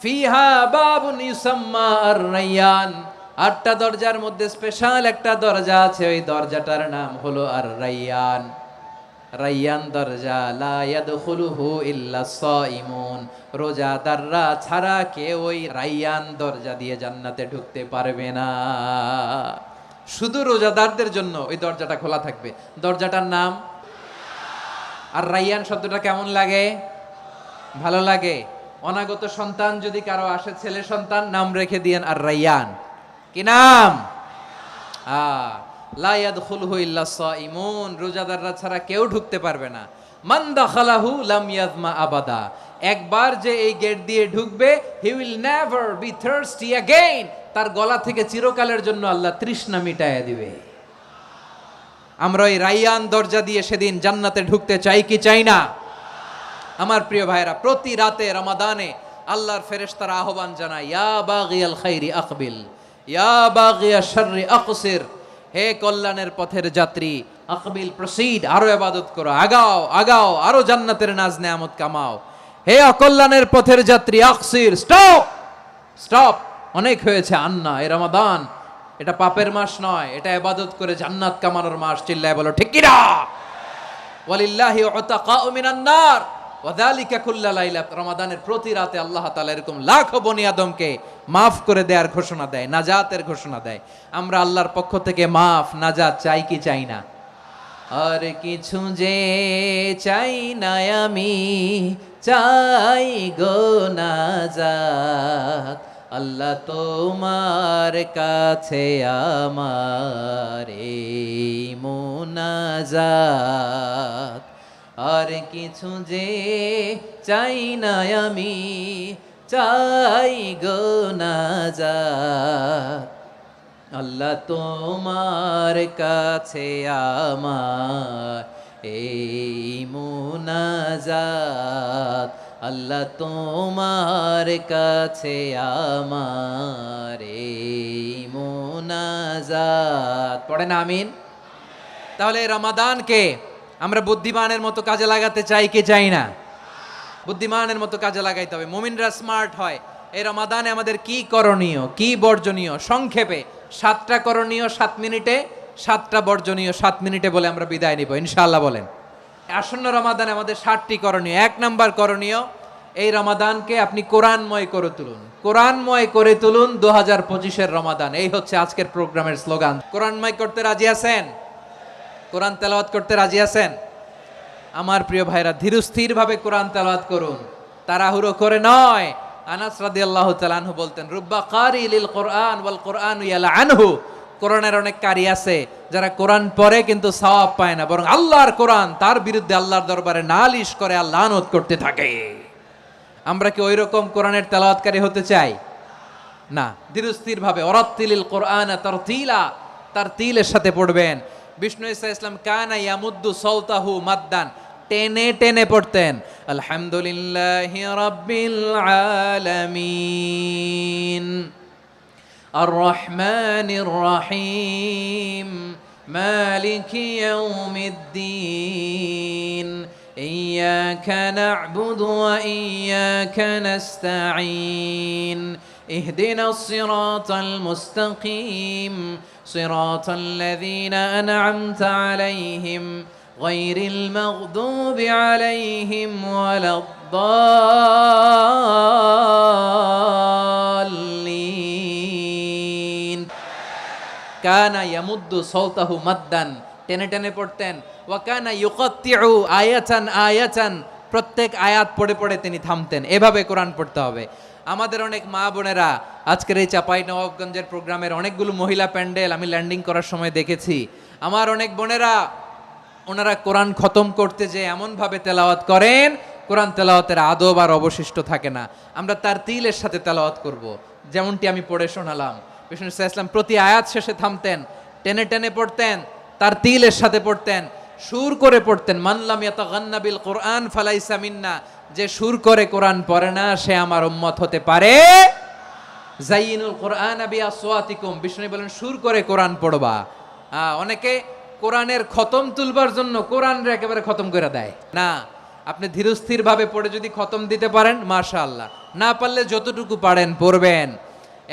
ফিহা বাবুন ইউসাম্মা আর-রায়্যান, 8টা দরজার মধ্যে স্পেশাল একটা দরজা আছে, ওই দরজাটার নাম হলো আর-রায়্যান। রায়্যান দরজা, লা ইয়াদখুলুহু ইল্লা সাইমুন, রোজাদাররা ছাড়া কেউ ওই রায়্যান দরজা দিয়ে জান্নাতে ঢুকতে পারবে না। শুধু রোজাদারদের জন্য ওই দরজাটা খোলা থাকবে। দরজাটার নাম আর রায়্যান। শব্দটা কেমন লাগে? ভালো লাগে। অনাগত সন্তান যদি কারো আসে, ছেলে সন্তান, নাম রেখে দিয়েন আর রায়্যান। কি নাম? লা ইয়াদখুলুহু ইল্লা সাইমুন, রোজাদাররা ছাড়া কেউ ঢুকতে পারবে না। মান দাখালাহু লাম ইয়াজমা আবাদা, একবার যে এই গেট দিয়ে ঢুকবে, he will never be thirsty again, তার গলা থেকে চিরকালের জন্য আল্লাহ তৃষ্ণা মিটাইয়া দিবে। আমরা ওই রায়্যান দরজা দিয়ে সেদিন জান্নাতে ঢুকতে চাই কি চাই না? আমার প্রিয় ভাইরা, প্রতি রাতে রমাদানে আল্লাহর ফেরেশতারা আহ্বান জানায়, ইয়া বাগিয়াল খাইরি আকবিল, ইয়া বাগিয়াশ শাররি আকসির, হে কল্যাণের পথের যাত্রী, আকবিল প্রসিড, আরো ইবাদত করো, আগাও আগাও, আরো জান্নাতের নাজ নেয়ামত কামাও। হে অকল্যাণের পথের যাত্রী, আকসির, স্টপ স্টপ, অনেক হয়েছে। আন্না, এই রমাদান এটা পাপের মাস নয়, এটা ইবাদত করে জান্নাত কামানোর মাস। চিল্লায় বলো ঠিক কি না? ওয়ালিল্লাহি উতাকাউ মিনান নার ওয়া যালিকা কুল্লা লাইলা, রমাদানের প্রতি রাতে আল্লাহ তাআলা এরকম লাখো বনি আদমকে মাফ করে দেওয়ার ঘোষণা দেয়, নাজাতের ঘোষণা দেয়। আমরা আল্লাহর পক্ষ থেকে মাফ, নাজাত চাই কি চাই না? আর কিছু যে চাই না আমি, চাই গো নাজাত, আল্লাহ তোমার কাছে আমার এই মুনাজাত। আর কিছু যে চাই না আমি, চাই গো নাজাত, আল্লাহ তোমার কাছে আমার এই মুনাজাত, আল্লাহ তোমার কাছে আমার এই মুনাজাত। পড়েন আমিন। তাহলে রমাদানকে আমরা বুদ্ধিমানের মতো কাজে লাগাতে চাই কি চাই না? বুদ্ধিমানের মতো কাজে লাগাইতে হবে। মুমিনরা স্মার্ট হয়। এই রমাদানে আমাদের কি করণীয়, কি বর্জনীয়? সংক্ষেপে 7টা করণীয় 7 মিনিটে, 7টা বর্জনীয় 7 মিনিটে বলে আমরা বিদায় নিব ইনশাআল্লাহ। বলেন, আসন্ন রমাদানে আমাদের 7টি করণীয়। 1 নাম্বার করণীয়, এই রমাদানকে আপনি কোরআনময় করে তুলুন। কোরআনময় করে তুলুন 2025-এর রমাদান। এই হচ্ছে আজকের প্রোগ্রামের স্লোগান। কোরআনময় করতে রাজি আছেন? কোরআন তেলাওয়াত করতে রাজি আছেন? আমার প্রিয় ভাইরা, ধীরস্থির ভাবে কোরআন তেলাওয়াত করুন, তাড়াহুড়ো করে নয়। আনাস রাদিয়াল্লাহু তাআলা আনহু বলতেন, রুব্বা কারি লিল কোরআন ওয়াল কোরআনু ইয়ালআনহু, কোরআনের অনেক কারি আছে যারা কোরআন পড়ে কিন্তু সওয়াব পায় না, বরং আল্লাহর কোরআন তার বিরুদ্ধে আল্লাহর দরবারে নালিশ করে আর লানত করতে থাকে। আমরা কি ওইরকম কোরআনের তেলাওয়াতকারী হতে চাই? না, ধীরস্থির ভাবে ওরাত্তিলিল কোরআন তারতিলা, তারতিলের সাথে পড়বেন। বিষ্ণু ঈসা ইসলাম কানা ইয়ামুদ্দু সাওতাহু মাদ্দান, টেনে টেনে পড়তেন। আলহামদুলিল্লাহি রাব্বিল আলামিন আর রহমানির রহিম মালিকি ইয়াউমিদ্দিন ইয়্যাকা না'বুদু ওয়া ইয়্যাকা নাস্তাঈন اهدنا الصراط المستقيم صراط الذين أنعمت عليهم غير المغضوب عليهم ولا الضالين كان يمد صوته مدا টেনে টেনে পড়তেন। ওয়া কানা ইউকাত্তিউ আয়াতান আয়াতান, প্রত্যেক আয়াত পড়ে পড়ে তিনি থামতেন। এভাবে কোরআন পড়তে হবে। আমাদের অনেক মা বোনেরা আজকের এই চাঁপাইনবাবগঞ্জের প্রোগ্রামের অনেকগুলো মহিলা প্যান্ডেল আমি ল্যান্ডিং করার সময় দেখেছি। আমার অনেক বোনেরা ওনারা কোরআন খতম করতে যে এমনভাবে তেলাওয়াত করেন, কোরআন তেলাওয়াতের আদব আর অবশিষ্ট থাকে না। আমরা তারতিলের সাথে তেলাওয়াত করব, যেমনটি আমি পড়ে শোনালাম। বিষ্ণু ইসলাম প্রতি আয়াত শেষে থামতেন, টেনে টেনে পড়তেন, তারতিলের সাথে পড়তেন, সুর করে পড়তেন। মানলাম ইয়াতাগান্না বিল কোরআন ফালাইসা মিন্না, যে সুর করে কোরআন পড়ে না সে আমার উম্মত হতে পারে। জাইনুল কোরআন বিআসওয়াতিকুম, বিষ্ণু বলেন সুর করে কোরআন পড়বা। অনেকে কোরআনের খতম তুলবার জন্য কোরআনরে একেবারে খতম করে দেয় না। আপনি ধীরস্থির ভাবে পড়ে যদি খতম দিতে পারেন মাশাআল্লাহ, না পারলে যতটুকু পারেন পড়বেন।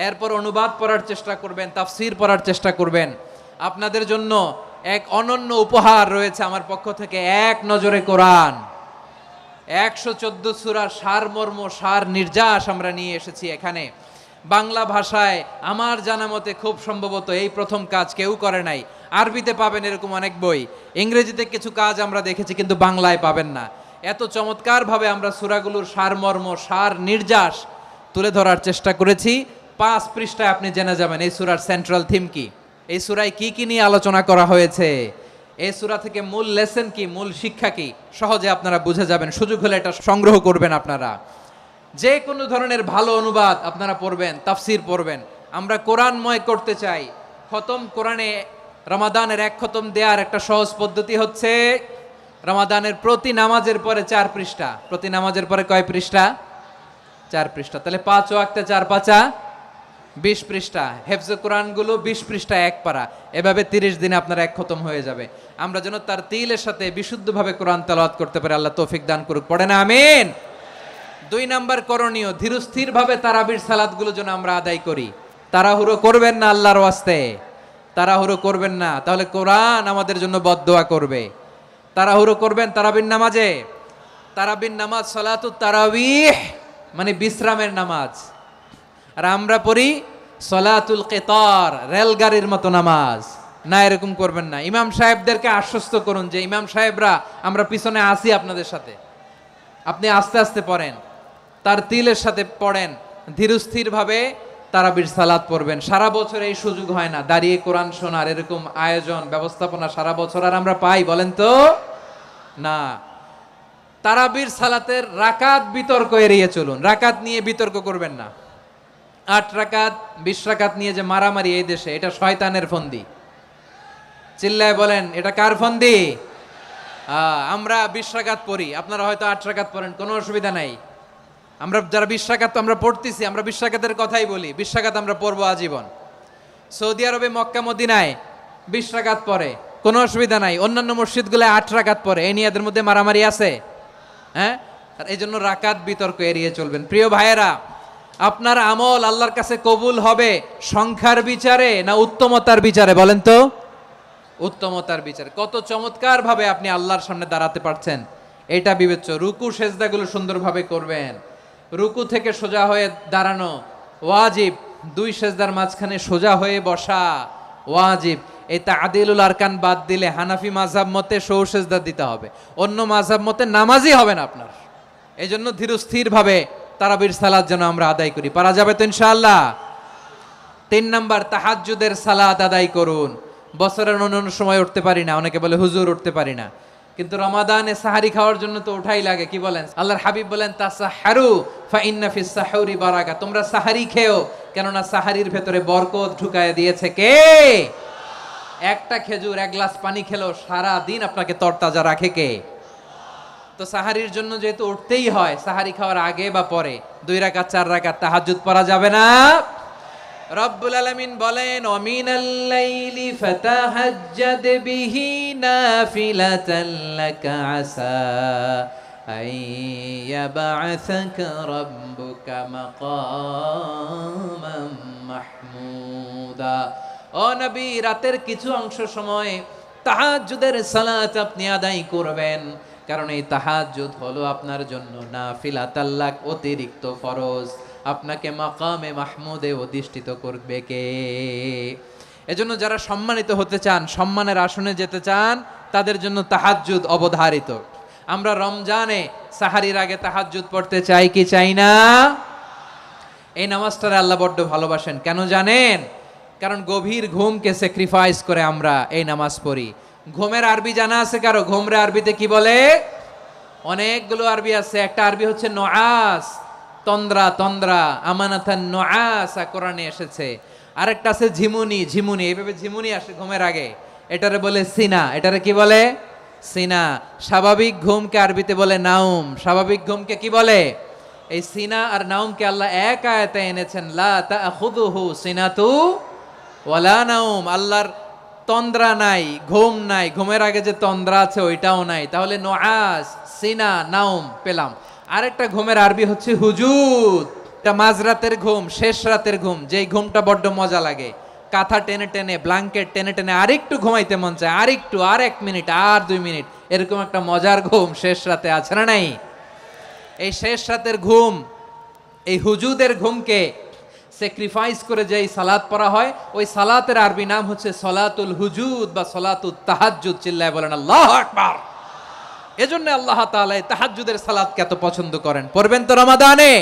এরপর অনুবাদ পড়ার চেষ্টা করবেন, তাফসীর পড়ার চেষ্টা করবেন। আপনাদের জন্য এক অনন্য উপহার রয়েছে আমার পক্ষ থেকে, এক নজরে কোরআন 114 সূরার সারমর্ম, সার নির্যাস আমরা নিয়ে এসেছি এখানে। বাংলা ভাষায় আমার জানা মতে খুব সম্ভবত এই প্রথম কাজ, কেউ করে নাই। আরবিতে পাবেন এরকম অনেক বই, ইংরেজিতে কিছু কাজ আমরা দেখেছি, কিন্তু বাংলায় পাবেন না। এত চমৎকারভাবে আমরা সূরাগুলোর সারমর্ম, সার নির্যাস তুলে ধরার চেষ্টা করেছি। 5 পৃষ্ঠায় আপনি জেনে যাবেন এই সূরার সেন্ট্রাল থিম কি, এই সূরায় কি কি নিয়ে আলোচনা করা হয়েছে, এই সূরা থেকে মূল লেসন কি, মূল শিক্ষা কি, সহজে আপনারা বুঝে যাবেন। সুযোগ হলে এটা সংগ্রহ করবেন আপনারা। যে কোনো ধরনের ভালো অনুবাদ আপনারা পড়বেন, তাফসীর পড়বেন। আমরা কোরআনময় করতে চাই। খতম কোরআনে রমাদানের 1 খতম দেওয়ার একটা সহজ পদ্ধতি হচ্ছে রমাদানের প্রতি নামাজের পরে 4 পৃষ্ঠা। প্রতি নামাজের পরে কয় পৃষ্ঠা? 4 পৃষ্ঠা। তাহলে 5 ওয়াক্তে 4 পাঁচা 20 পৃষ্ঠা। হেফজে কোরআনগুলো 20 পৃষ্ঠা 1 পারা। এভাবে 30 দিনে আপনার 1 খতম হয়ে যাবে। আমরা যেন তারতিলের সাথে বিশুদ্ধভাবে কোরআন তেলাওয়াত করতে পারি, আল্লাহ তৌফিক দান করুক। পড়েন আমিন। 2 নাম্বার করণীয়, ধীরস্থিরভাবে তারাবির সালাতগুলো যেন আমরা আদায় করি। তাড়াহুড়ো করবেন না আল্লাহর ওয়াস্তে, তাড়াহুড়ো করবেন না, তাহলে কোরআন আমাদের জন্য বদদোয়া করবে। তাড়াহুড়ো করবেন তারাবির নামাজে। তারাবির নামাজ সালাতুত তারাবিহ মানে বিশ্রামের নামাজ। আর আমরা পড়ি সলাতুল কিতার, রেলগাড়ির মতো নামাজ। না, এরকম করবেন না। ইমাম সাহেবদেরকে আশ্বস্ত করুন যে ইমাম সাহেবরা আমরা পিছনে আসি আপনাদের সাথে, আপনি আস্তে আস্তে পড়েন, তারতিলের সাথে পড়েন, ধীরস্থির ভাবে তারাবির সালাত পড়বেন। সারা বছর এই সুযোগ হয় না দাঁড়িয়ে কোরআন শোনার, এরকম আয়োজন ব্যবস্থাপনা সারা বছর আর আমরা পাই বলেন তো না। তারাবির সালাতের রাকাত বিতর্ক এড়িয়ে চলুন, রাকাত নিয়ে বিতর্ক করবেন না। 8 রাকাত 20 রাকাত নিয়ে যে মারামারি এই দেশে, এটা শয়তানের ফন্দি। চিল্লায় বলেন এটা কার ফন্দি? আমরা 20 রাকাত পড়ি, আপনারা হয়তো 8 রাকাত পড়েন, কোনো অসুবিধা নাই। আমরা যারা 20 রাকাত তো আমরা পড়তেছি, আমরা 20 রাকাতের কথাই বলি। 20 রাকাত আমরা পড়বো আজীবন। সৌদি আরবে মক্কা মদিনায় 20 রাকাত পড়ে, কোনো অসুবিধা নাই। অন্যান্য মসজিদগুলো 8 রাকাত পড়ে, এই নিয়ে এদের মধ্যে মারামারি আছে? হ্যাঁ, আর এই জন্য রাকাত বিতর্ক এড়িয়ে চলবেন। প্রিয় ভাইয়েরা, আপনার আমল আল্লাহর কাছে কবুল হবে সংখ্যার বিচারে না উত্তমতার বিচারে? বলেন তো। উত্তমতার বিচারে। কত চমৎকার ভাবে আপনি আল্লাহর সামনে দাঁড়াতে পারছেন এটা বিবেচ্য। রুকু সেজদাগুলো সুন্দরভাবে করবেন। রুকু থেকে সোজা হয়ে দাঁড়ানো ওয়াজিব, 2 সেজদার মাঝখানে সোজা হয়ে বসা ওয়াজিব। এই তা'দিলুল আরকান বাদ দিলে হানাফি মাযহাব মতে সৌ সেজদা দিতে হবে, অন্য মাযহাব মতে নামাজই হবে না আপনার। এই জন্য ধীরস্থির ভাবে তারাবির সালাত যেন আমরা আদায় করি। পারা যাবে তো ইনশাআল্লাহ। 3 নাম্বার, তাহাজ্জুদের সালাত আদায় করুন। বছরের অন্যান্য সময় উঠতে পারি না, অনেকে বলে হুজুর উঠতে পারি না। কিন্তু রমাদানে সাহারি খাওয়ার জন্য তো ওঠাই লাগে, কি বলেন? আল্লাহর হাবিব বলেন তাসাহারু ফা ইন্না ফিস সাহুরি বারাকা, তোমরা সাহারি খেও, কেননা সাহারির ভেতরে বরকত ঢুকায় দিয়েছে কে? একটা খেজুর, এক গ্লাস পানি খেলেও সারা দিন আপনাকে তরতাজা রাখে কে? তো সাহারির জন্য যেহেতু উঠতেই হয়, সাহারি খাওয়ার আগে বা পরে 2 রাকাত 4 রাকাত তাহাজ্জুদ পড়া যাবে না? রব্বুল আলামিন বলেন ওয়ামিনাল লাইলি ফাতাহাজ্জাদ বিহি নাফিলাতান লাকা আসা আইয়াবআসাকা রাব্বুকা মাকামান মাহমুদা। ও নবী, রাতের কিছু অংশ সময় তাহাজ্জুদের সালাত আপনি আদায় করবেন, কারণ এই তাহাজ্জুদ হলো আপনার জন্য নাফিলাতাল লাক, অতিরিক্ত ফরজ। আপনাকে মাকামে মাহমুদে অধিষ্ঠিত করবে কে? এজন্য যারা সম্মানিত হতে চান, সম্মানের আসনে যেতে চান, তাদের জন্য তাহাজ্জুদ অবধারিত। আমরা রমজানে সাহারির আগে তাহাজ্জুদ পড়তে চাই কি চাই না? এই নামাজটারে আল্লাহ বড্ড ভালোবাসেন, কেন জানেন? কারণ গভীর ঘুমকে স্যাক্রিফাইস করে আমরা এই নামাজ পড়ি। ঘুমের আরবি জানা আছে কারো? ঘুমরে আরবিতে কি বলে? অনেকগুলো আরবি আছে। একটা আরবি হচ্ছে নুআস, তন্দ্রা, তন্দ্রা, আমানাতান নুআসা কোরআনে এসেছে। আরেকটা আছে ঝিমুনি, ঝিমুনি, এইভাবে ঝিমুনি আসে ঘুমের আগে, এটারে বলে সিনা। এটারে কি বলে? সিনা। স্বাভাবিক ঘুমকে আরবিতে বলে নাউম। স্বাভাবিক ঘুমকে কি বলে? এই সিনা আর নাউমকে আল্লাহ এক আয়াতে এনেছেন, লা তাখুযুহু সিনাতু ওয়ালা নাউম। আল্লাহর তন্দ্রা নাই, ঘুম নাই, ঘুমের আগে যে তন্দ্রা আছে ওইটাও নাই। তাহলে নুআস, সিনা, নাউম পেলাম। আরেকটা ঘুমের আরবি হচ্ছে হুজুদ। এটা মাঝরাতের ঘুম, শেষ রাতের ঘুম, যেই ঘুমটা বড্ড মজা লাগে। কাঁথা টেনে টেনে, ব্ল্যাঙ্কেট টেনে টেনে আরেকটু ঘুমাইতে মন চায়, আরেকটু, আর 1 মিনিট, আর 2 মিনিট, এরকম একটা মজার ঘুম শেষ রাতে আছে না নাই? এই শেষ রাতের ঘুম, এই হুজুদের ঘুমকে স্যাক্রিফাইস করে যেই সালাত পড়া হয়, ওই সালাতের আরবি নাম হচ্ছে সলাতুল হুজুদ বা সলাতুত তাহাজ্জুদ। চিল্লায় বলেন আল্লাহু আকবার। এজন্য আল্লাহ তাআলা এই তাহাজ্জুদের সালাতকে এত পছন্দ করেন। পড়বেন তো রমাদানে।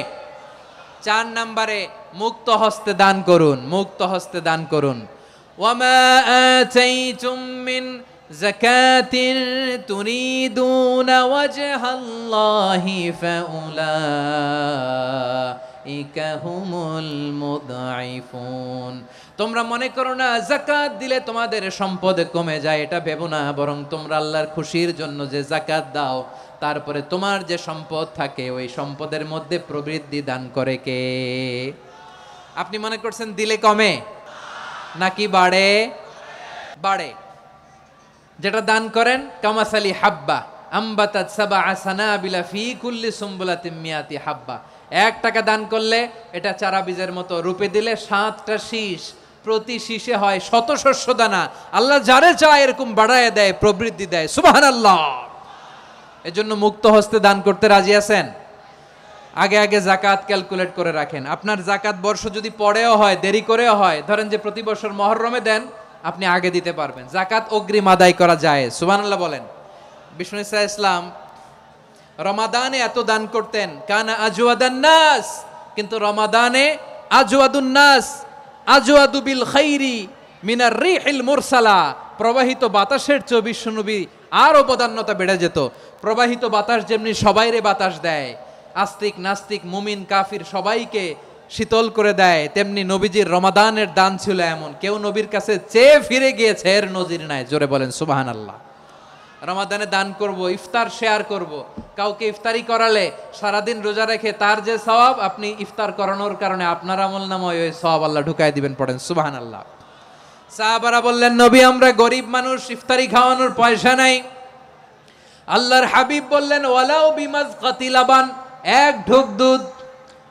4 নম্বরে মুক্ত হস্তে দান করুন, মুক্ত হস্তে দান করুন। ওয়ামা আতাইতুম মিন যাকাতিন তুরিদুনা ওয়াজহাল্লাহি ফাউলাইকা হুমুল মুদঈফুন। তোমরা মনে করো না যাকাত দিলে তোমাদের সম্পদ কমে যায়, এটা ভেবো না, বরং তোমরা আল্লাহর খুশির জন্য যে যাকাত দাও, তারপরে তোমার যে সম্পদ থাকে ওই সম্পদের মধ্যে প্রবৃদ্ধি দান করে কে? আপনি মনে করছেন দিলে কমে নাকি বাড়ে? বাড়ে। যেটা দান করেন কামাসালি হাব্বা আম্বাতাত সাবআ সানাবিলা ফি কুল্লি সুমবুলাতিন মিয়াতি হাব্বা। 1 টাকা দান করলে এটা চারা বীজের মতো, রূপে দিলে 7টা শীষ, প্রতি শীষে হয় 100 শস্য দানা। আল্লাহ যারে চায় এরকম বাড়ায় দেয়, প্রবৃদ্ধি দেয়। সুবহানাল্লাহ। এজন্য মুক্ত হস্তে দান করতে রাজি আছেন? আগে আগে যাকাত ক্যালকুলেট করে রাখেন। আপনার যাকাত বর্ষ যদি পরেও হয়, দেরি করেও হয়, ধরেন যে প্রতি বছর মুহররমে দেন, আপনি আগে দিতে পারবেন। যাকাত অগ্রিম আদায় করা যায়। সুবহানাল্লাহ বলেন। বিষ্ণু ইসা ইসলাম রমাদানে এত দান করতেন, কানা আজওয়াদান নাস, কিন্তু রমাদানে আজওয়াদুন নাস আজওয়াদু বিল খাইরি মিনার রিহিল মুরসালা। প্রবাহিত বাতাসের চেয়ে বিশ্বনবী আরো বদান্যতা বেড়ে যেত। প্রবাহিত বাতাস যেমনি সবাইরে বাতাস দেয়, আস্তিক নাস্তিক মুমিন কাফির সবাইকে শীতল করে দেয়, তেমনি নবীজির রমাদানের দান ছিল এমন, কেউ নবীর কাছে চেয়ে ফিরে গিয়েছে এর নজির নাই। জোরে বলেন সুবহানাল্লাহ। রমাদানে দান করব, ইফতার শেয়ার করব। কাউকে ইফতারি করালে সারাদিন রোজা রেখে তার যে সওয়াব, আপনি ইফতার করানোর কারণে আপনার আমলনামায় ওই সওয়াব আল্লাহ ঢুকায় দিবেন। পড়েন সুবহানাল্লাহ। সাহাবারা বললেন নবী আমরা গরিব মানুষ, ইফতারি খাওয়ানোর পয়সা নাই। আল্লাহর হাবিব বললেন ওয়ালাউ বিমাজকাতি লাবান, 1 ঢোক দুধ,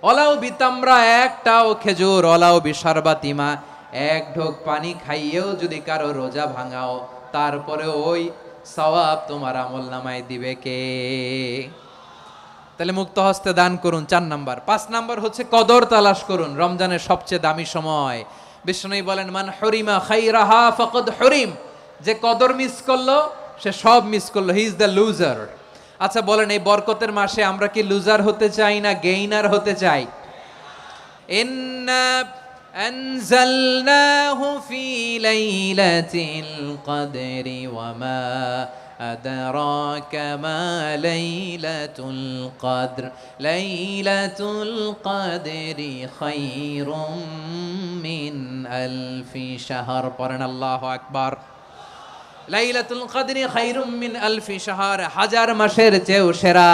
ওয়ালাউ বিতামরা, 1টাও খেজুর, ওয়ালাউ বিশারবাতিমা, 1 ঢোক পানি খাইয়েও যদি কারো রোজা ভাঙাও, তারপরে ওই সওয়াব তোমার আমলনামায় দিবে কে? তাহলে মুক্ত হস্তে দান করুন 4 নাম্বার। 5 নাম্বার হচ্ছে কদর তালাশ করুন। রমজানের সবচেয়ে দামি সময়। বিষ্ণু বলেন মান হরিমা খাইরাহা ফাকাদ হরিম, যে কদর মিস করলো সে সব মিস করলো, হি ইজ দ্য লুজার। আচ্ছা বলেন এই বরকতের মাসে আমরা কি লুজার হতে চাই না গেইনার হতে চাই? ইন্না আনজালনাহু ফি লাইলাতিল কদরি ওয়া মা আদরাকা মা লাইলাতুল কদর লাইলাতুল কদরি খায়রুম মিন আলফি শাহর। পড়েন আল্লাহু আকবার। লাইলাতুল কদরি খায়রুম মিন আলফি শাহর, হাজার মাসের চেয়েও সেরা।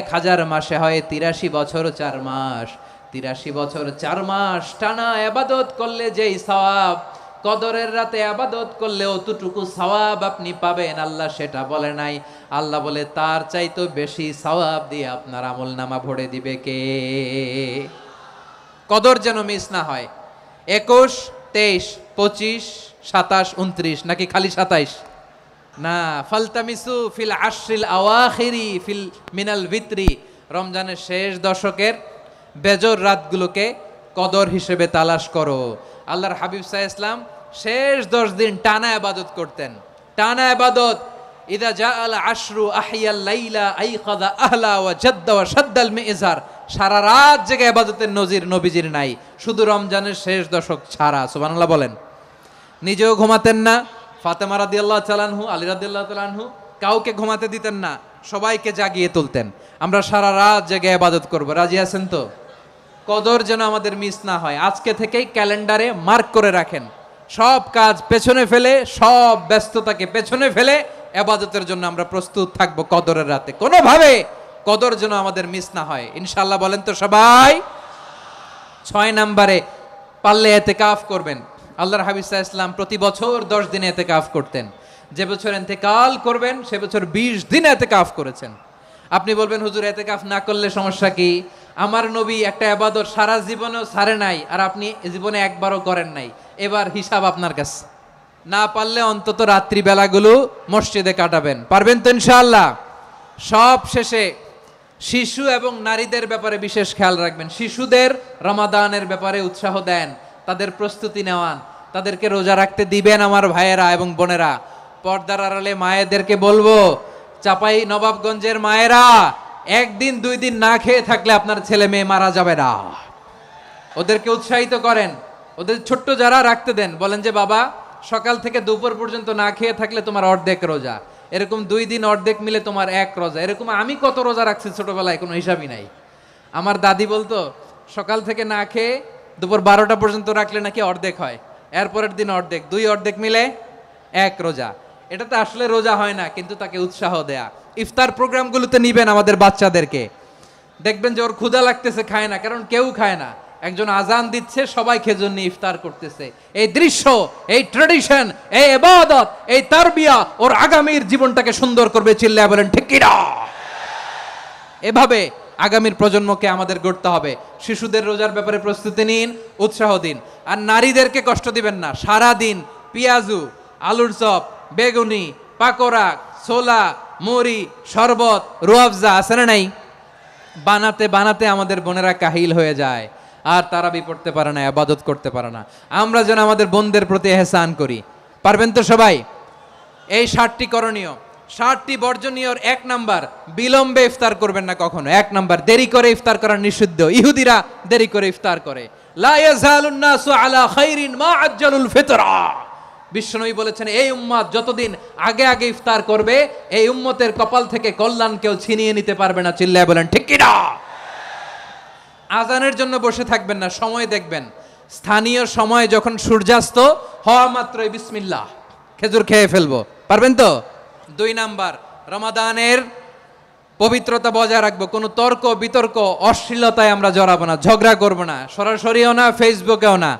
1000 মাসে হয় 83 বছর 4 মাস। 83 বছর 4 মাস টানা ইবাদত করলে যেই সওয়াব, কদরের রাতে ইবাদত করলে অতটুকু সওয়াব আপনি পাবেন, আল্লাহ সেটা বলে নাই। আল্লাহ বলে তার চাইতে বেশি সওয়াব দিয়ে আপনার আমলনামা ভরে দিবে কে? কদর যেন মিস না হয়। 21, 23, 25, 27, 29 নাকি খালি 27? না, ফালতামিসু ফিল আশরিল আওয়াখিরি ফিল মিনাল ভিতরি, রমজানের শেষ দশকের বেজর রাতগুলোকে কদর হিসেবে তালাশ করো। আল্লাহর হাবিব সাল্লাল্লাহু আলাইহি ওয়াসাল্লাম শেষ 10 দিন টানা ইবাদত করতেন, টানা ইবাদত। ইদা জাআল আশরু আহিয়াল লাইলা আইকাযা আহলা ওয়া জাদ্দা ওয়া শাদ্দাল মিজার, সারা রাত জেগে ইবাদতের নজির নবীজির নাই, শুধু রমজানের শেষ দশক ছাড়া। সুবহানাল্লাহ বলেন। নিজেও ঘুমাতেন না, ফাতেমা রাদিয়াল্লাহু তাআলা আনহু, আলী রাদিয়াল্লাহু তাআলা আনহু কাউকে ঘুমাতে দিতেন না, সবাইকে জাগিয়ে তুলতেন। আমরা সারা রাত জেগে ইবাদত করব, রাজি আছেন তো? কদর যেন আমাদের মিস না হয়। আজকে থেকেই ক্যালেন্ডারে মার্ক করে রাখেন, সব কাজ পেছনে ফেলে, সব ব্যস্ততাকে পেছনে ফেলে ইবাদতের জন্য আমরা প্রস্তুত থাকব কদরের রাতে। কোনোভাবে কদর যেন আমাদের মিস না হয়, ইনশাআল্লাহ। বলেন তো সবাই। 6 নম্বরে পারলে ইতিকাফ করবেন। আল্লাহর হাবিব সাল্লাল্লাহু আলাইহি ওয়াসাল্লাম প্রতি বছর 10 দিন ইতিকাফ করতেন। যে বছর ইন্তেকাল করবেন সে বছর 20 দিন ইতিকাফ করেছেন। আপনি বলবেন হুজুর ইতিকাফ না করলে সমস্যা কি? আমার নবী একটা ইবাদত সারা জীবনেও ছাড়ে নাই, আর আপনি জীবনে একবারও করেন নাই। এবার হিসাব আপনার কাছে। না পারলে অন্তত রাত্রি বেলাগুলো মসজিদে কাটাবেন, পারবেন তো ইনশাআল্লাহ? সব শেষে শিশু এবং নারীদের ব্যাপারে বিশেষ খেয়াল রাখবেন। শিশুদের রমাদানের ব্যাপারে উৎসাহ দেন, তাদের প্রস্তুতি নেওয়ান, তাদেরকে রোজা রাখতে দিবেন। আমার ভাইয়েরা এবং বোনেরা, পর্দার আড়ালে মায়েদেরকে বলবো, চাপাই নবাবগঞ্জের মায়েরা, 1 দিন 2 দিন না খেয়ে থাকলে আপনার ছেলে মেয়ে মারা যাবে না। ওদেরকে উৎসাহিত করেন, ওদের ছোট্ট যারা রাখতে দেন, বলেন যে বাবা সকাল থেকে দুপুর পর্যন্ত না খেয়ে থাকলে তোমার অর্ধেক রোজা, এরকম 2 দিন অর্ধেক মিলে তোমার 1 রোজা। এরকম আমি কত রোজা রাখছি ছোটবেলায় কোনো হিসাবই নাই। আমার দাদি বলতো সকাল থেকে না খেয়ে দুপুর 12টা পর্যন্ত রাখলে নাকি অর্ধেক হয়, এরপরের দিন অর্ধেক, 2 অর্ধেক মিলে 1 রোজা। এটা তো আসলে রোজা হয় না, কিন্তু তাকে উৎসাহ দেয়া। ইফতার প্রোগ্রামগুলোতে নিবেন আমাদের বাচ্চাদেরকে, দেখবেন যে ওর ক্ষুধা লাগতেছে, খায় না, কারণ কেউ খায় না। একজন আজান দিচ্ছে, সবাই খেজুর নিয়ে ইফতার করতেছে। এই দৃশ্য, এই ট্র্যাডিশন, এই ইবাদত, এই তারবিয়া ওর আগামীর জীবনটাকে সুন্দর করবে। চিল্লায়া বলেন ঠিক কি না? এভাবে আগামীর প্রজন্মকে আমাদের গড়তে হবে। শিশুদের রোজার ব্যাপারে প্রস্তুতি নিন, উৎসাহ দিন। আর নারীদেরকে কষ্ট দিবেন না। সারা দিন পেঁয়াজু, আলুর চপ, বেগুনি, পাকোড়া, ছোলা, মুড়ি, শরবত, রুয়াবজা আছে না নাই? বানাতে বানাতে আমাদের বোনেরা কাহিল হয়ে যায়, আর তারাবি পড়তে পারে না, ইবাদত করতে পারে না। আমরা যেন আমাদের বোনদের প্রতি ইহসান করি। পারবেন তো সবাই? এই 7টি করণীয়, 7টি বর্জনীয়। 1 নাম্বার, বিলম্বে ইফতার করবেন না কখনো। 1 নাম্বার, দেরি করে ইফতার করা নিষিদ্ধ। ইহুদিরা দেরি করে ইফতার করে। লা ইয়াজালুন নাসু আলা খাইরিন মা আজ্জালুল ফিতরা। বিশ্বনবী বলেছেন এই উম্মত যতদিন আগে আগে ইফতার করবে, এই উম্মতের কপাল থেকে কল্যাণ কেউ ছিনিয়ে নিতে পারবে না। চিল্লায় বলেন ঠিক কি না? আজানের জন্য বসে থাকবেন না, সময় দেখবেন। স্থানীয় সময় যখন সূর্যাস্ত হওয়া মাত্রই বিসমিল্লাহ, খেজুর খেয়ে ফেলবো। পারবেন তো? 2 নাম্বার, রমাদানের পবিত্রতা বজায় রাখবো। কোনো তর্ক বিতর্ক অশ্লীলতায় আমরা জড়াবো না, ঝগড়া করবো না, সরাসরিও না, ফেসবুকেও না।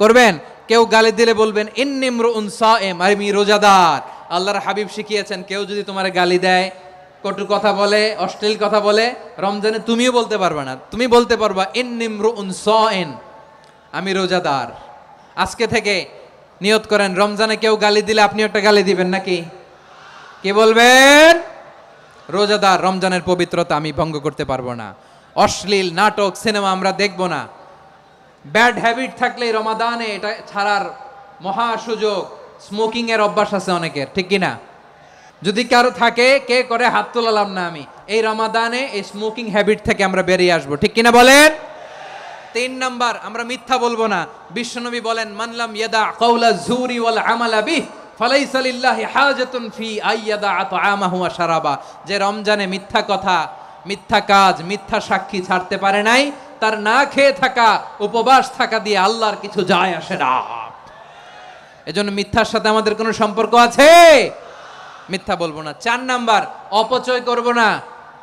করবেন? কেউ গালি দিলে বলবেন ইন্নী ইমরুউন সায়েম, আমি রোজাদার। আল্লাহর হাবিব শিখিয়েছেন কেউ যদি তোমার গালি দেয়, কটু কথা বলে, অশ্লীল কথা বলে, রমজানে তুমিও বলতে পারবে না। তুমি বলতে পারবা ইন্নী ইমরুউন সায়েম, আমি রোজাদার। আজকে থেকে নিয়ত করেন, রমজানে কেউ গালি দিলে আপনি একটা গালি দিবেন নাকি? কি বলবেন? রোজাদার, রমজানের পবিত্রতা আমি ভঙ্গ করতে পারবো না। অশ্লীল নাটক, সিনেমা আমরা দেখবো না। ব্যাড হ্যাবিট থাকলে রমাদানে এটা ছাড়ার মহা সুযোগ। স্মোকিং এর অভ্যাস আছে অনেকের, ঠিক কি না? যদি কারো থাকে, কে করে হাত তোলালাম না আমি। এই রমাদানে এই স্মোকিং হ্যাবিট থেকে আমরা বেরিয়ে আসবো, ঠিক কিনা বলেন? 3 নাম্বার, আমরা মিথ্যা বলবো না। বিশ্বনবী বলেন মানলাম ইয়াদা কাওলা যুরি ওয়াল আমালা বিহ ফালাইসা লিল্লাহি হাজাতুন ফি আইয়াদা আতআমাহু ওয়া শারাবা, যে রমজানে মিথ্যা কথা, মিথ্যা কাজ, মিথ্যা সাক্ষী ছাড়তে পারে নাই, তার না খেয়ে থাকা, উপবাস থাকা দিয়ে আল্লাহর কিছু যায় আসে না। এজন্য মিথ্যার সাথে আমাদের কোনো সম্পর্ক আছে? মিথ্যা বলবো না। 4 নাম্বার, অপচয় করব না।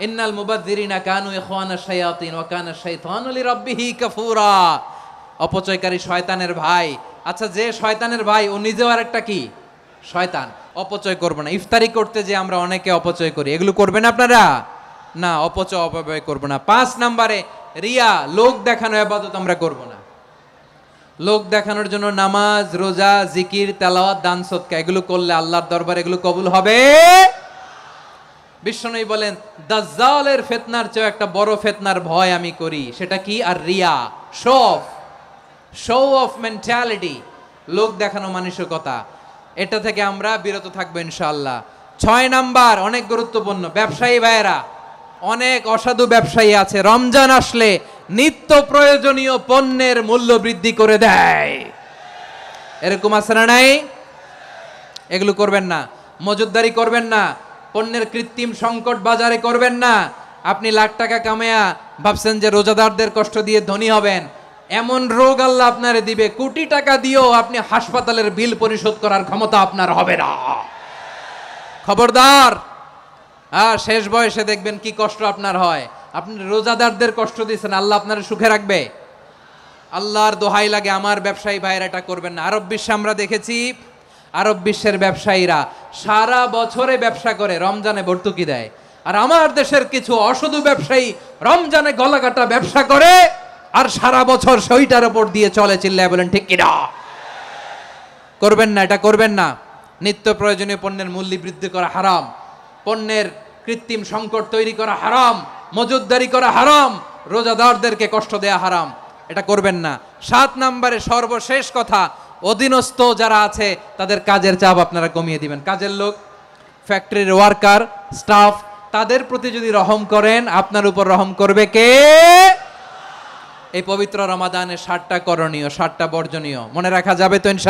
ইন্নাল মুবাযযিরিনা কানু ইখওয়ানাশ শায়াতিন ওয়া কানা শাইতানু লিরাব্বিহি কাফুরা। অপচয়কারী শয়তানের ভাই। আচ্ছা, যে শয়তানের ভাই ও নিজেও আরেকটা কি? শয়তান। অপচয় করব না। ইফতারি করতে যে আমরা অনেকে অপচয় করি, এগুলো করবেন আপনারা? না, অপব্যয় করব না। 5 নাম্বারে রিয়া, লোক দেখানো ইবাদত আমরা করব না। লোক দেখানোর জন্য নামাজ, রোজা, জিকির, তেলাওয়াত, দান সদকা এগুলো করলে আল্লাহর দরবারে এগুলো কবুল হবে? বিশ্বনবী বলেন, দাজ্জালের ফিতনার চেয়ে একটা বড় ফিতনার ভয় আমি করি, সেটা কি? আর রিয়া, শো অফ মেন্টালিটি, লোক দেখানো মানসিকতা। এটা থেকে আমরা বিরত থাকবো ইনশাআল্লাহ। 6 নাম্বার, অনেক গুরুত্বপূর্ণ, ব্যবসায়ী ভাইয়েরা, অনেক অসাধু ব্যবসায়ী আছে রমজান আসলে নিত্য প্রয়োজনীয় পণ্যের মূল্য বৃদ্ধি করে দেয়। এরকম আছে না নাই? এগুলো করবেন না। মজুদদারি করবেন না। পণ্যের কৃত্রিম সংকট বাজারে করবেন না। আপনি লাখ টাকা কামায়া ভাবছেন যে রোজাদারদের কষ্ট দিয়ে ধনী হবেন, এমন রোগ আল্লাহ আপনারে দিবে, কোটি টাকা দিয়েও আপনি হাসপাতালের বিল পরিশোধ করার ক্ষমতা আপনার হবে না। খবরদার। শেষ বয়সে দেখবেন কি কষ্ট আপনার হয়। আপনি রোজাদারদের কষ্ট দিচ্ছেন, আল্লাহ আপনার সুখে রাখবে? আল্লাহর দোহাই লাগে, আমার ব্যবসায়ী ভাইয়েরা এটা করবেন না। আরব বিশ্বে আমরা দেখেছি, আরব বিশ্বের ব্যবসায়ীরা সারা বছরে ব্যবসা করে, রমজানে ভর্তুকি দেয়। আর আমার দেশের কিছু অসাধু ব্যবসায়ী রমজানে গলাকাটা ব্যবসা করে আর সারা বছর সইটার উপর দিয়ে চলে। চিল্লায় বলেন ঠিক কিনা? করবেন না, এটা করবেন না। নিত্য প্রয়োজনীয় পণ্যের মূল্য বৃদ্ধি করা হারাম, পণ্যের কৃত্রিম সংকট তৈরি করা হারাম, মজুদদারি করা হারাম, রোজাদারদেরকে কষ্ট দেয়া হারাম, এটা করবেন না। 7 নাম্বারে সর্বশেষ কথা, অধীনস্থ যারা আছে তাদের কাজের চাপ আপনারা কমিয়ে দিবেন। কাজের লোক, ফ্যাক্টরির ওয়ার্কার, স্টাফ, তাদের প্রতি যদি রহম করেন, আপনার উপর রহম করবে কে? এই পবিত্র রমাদানে 7টা করণীয়, 7টা বর্জনীয় মনে রাখা যাবে তো ইনশাআল্লাহ?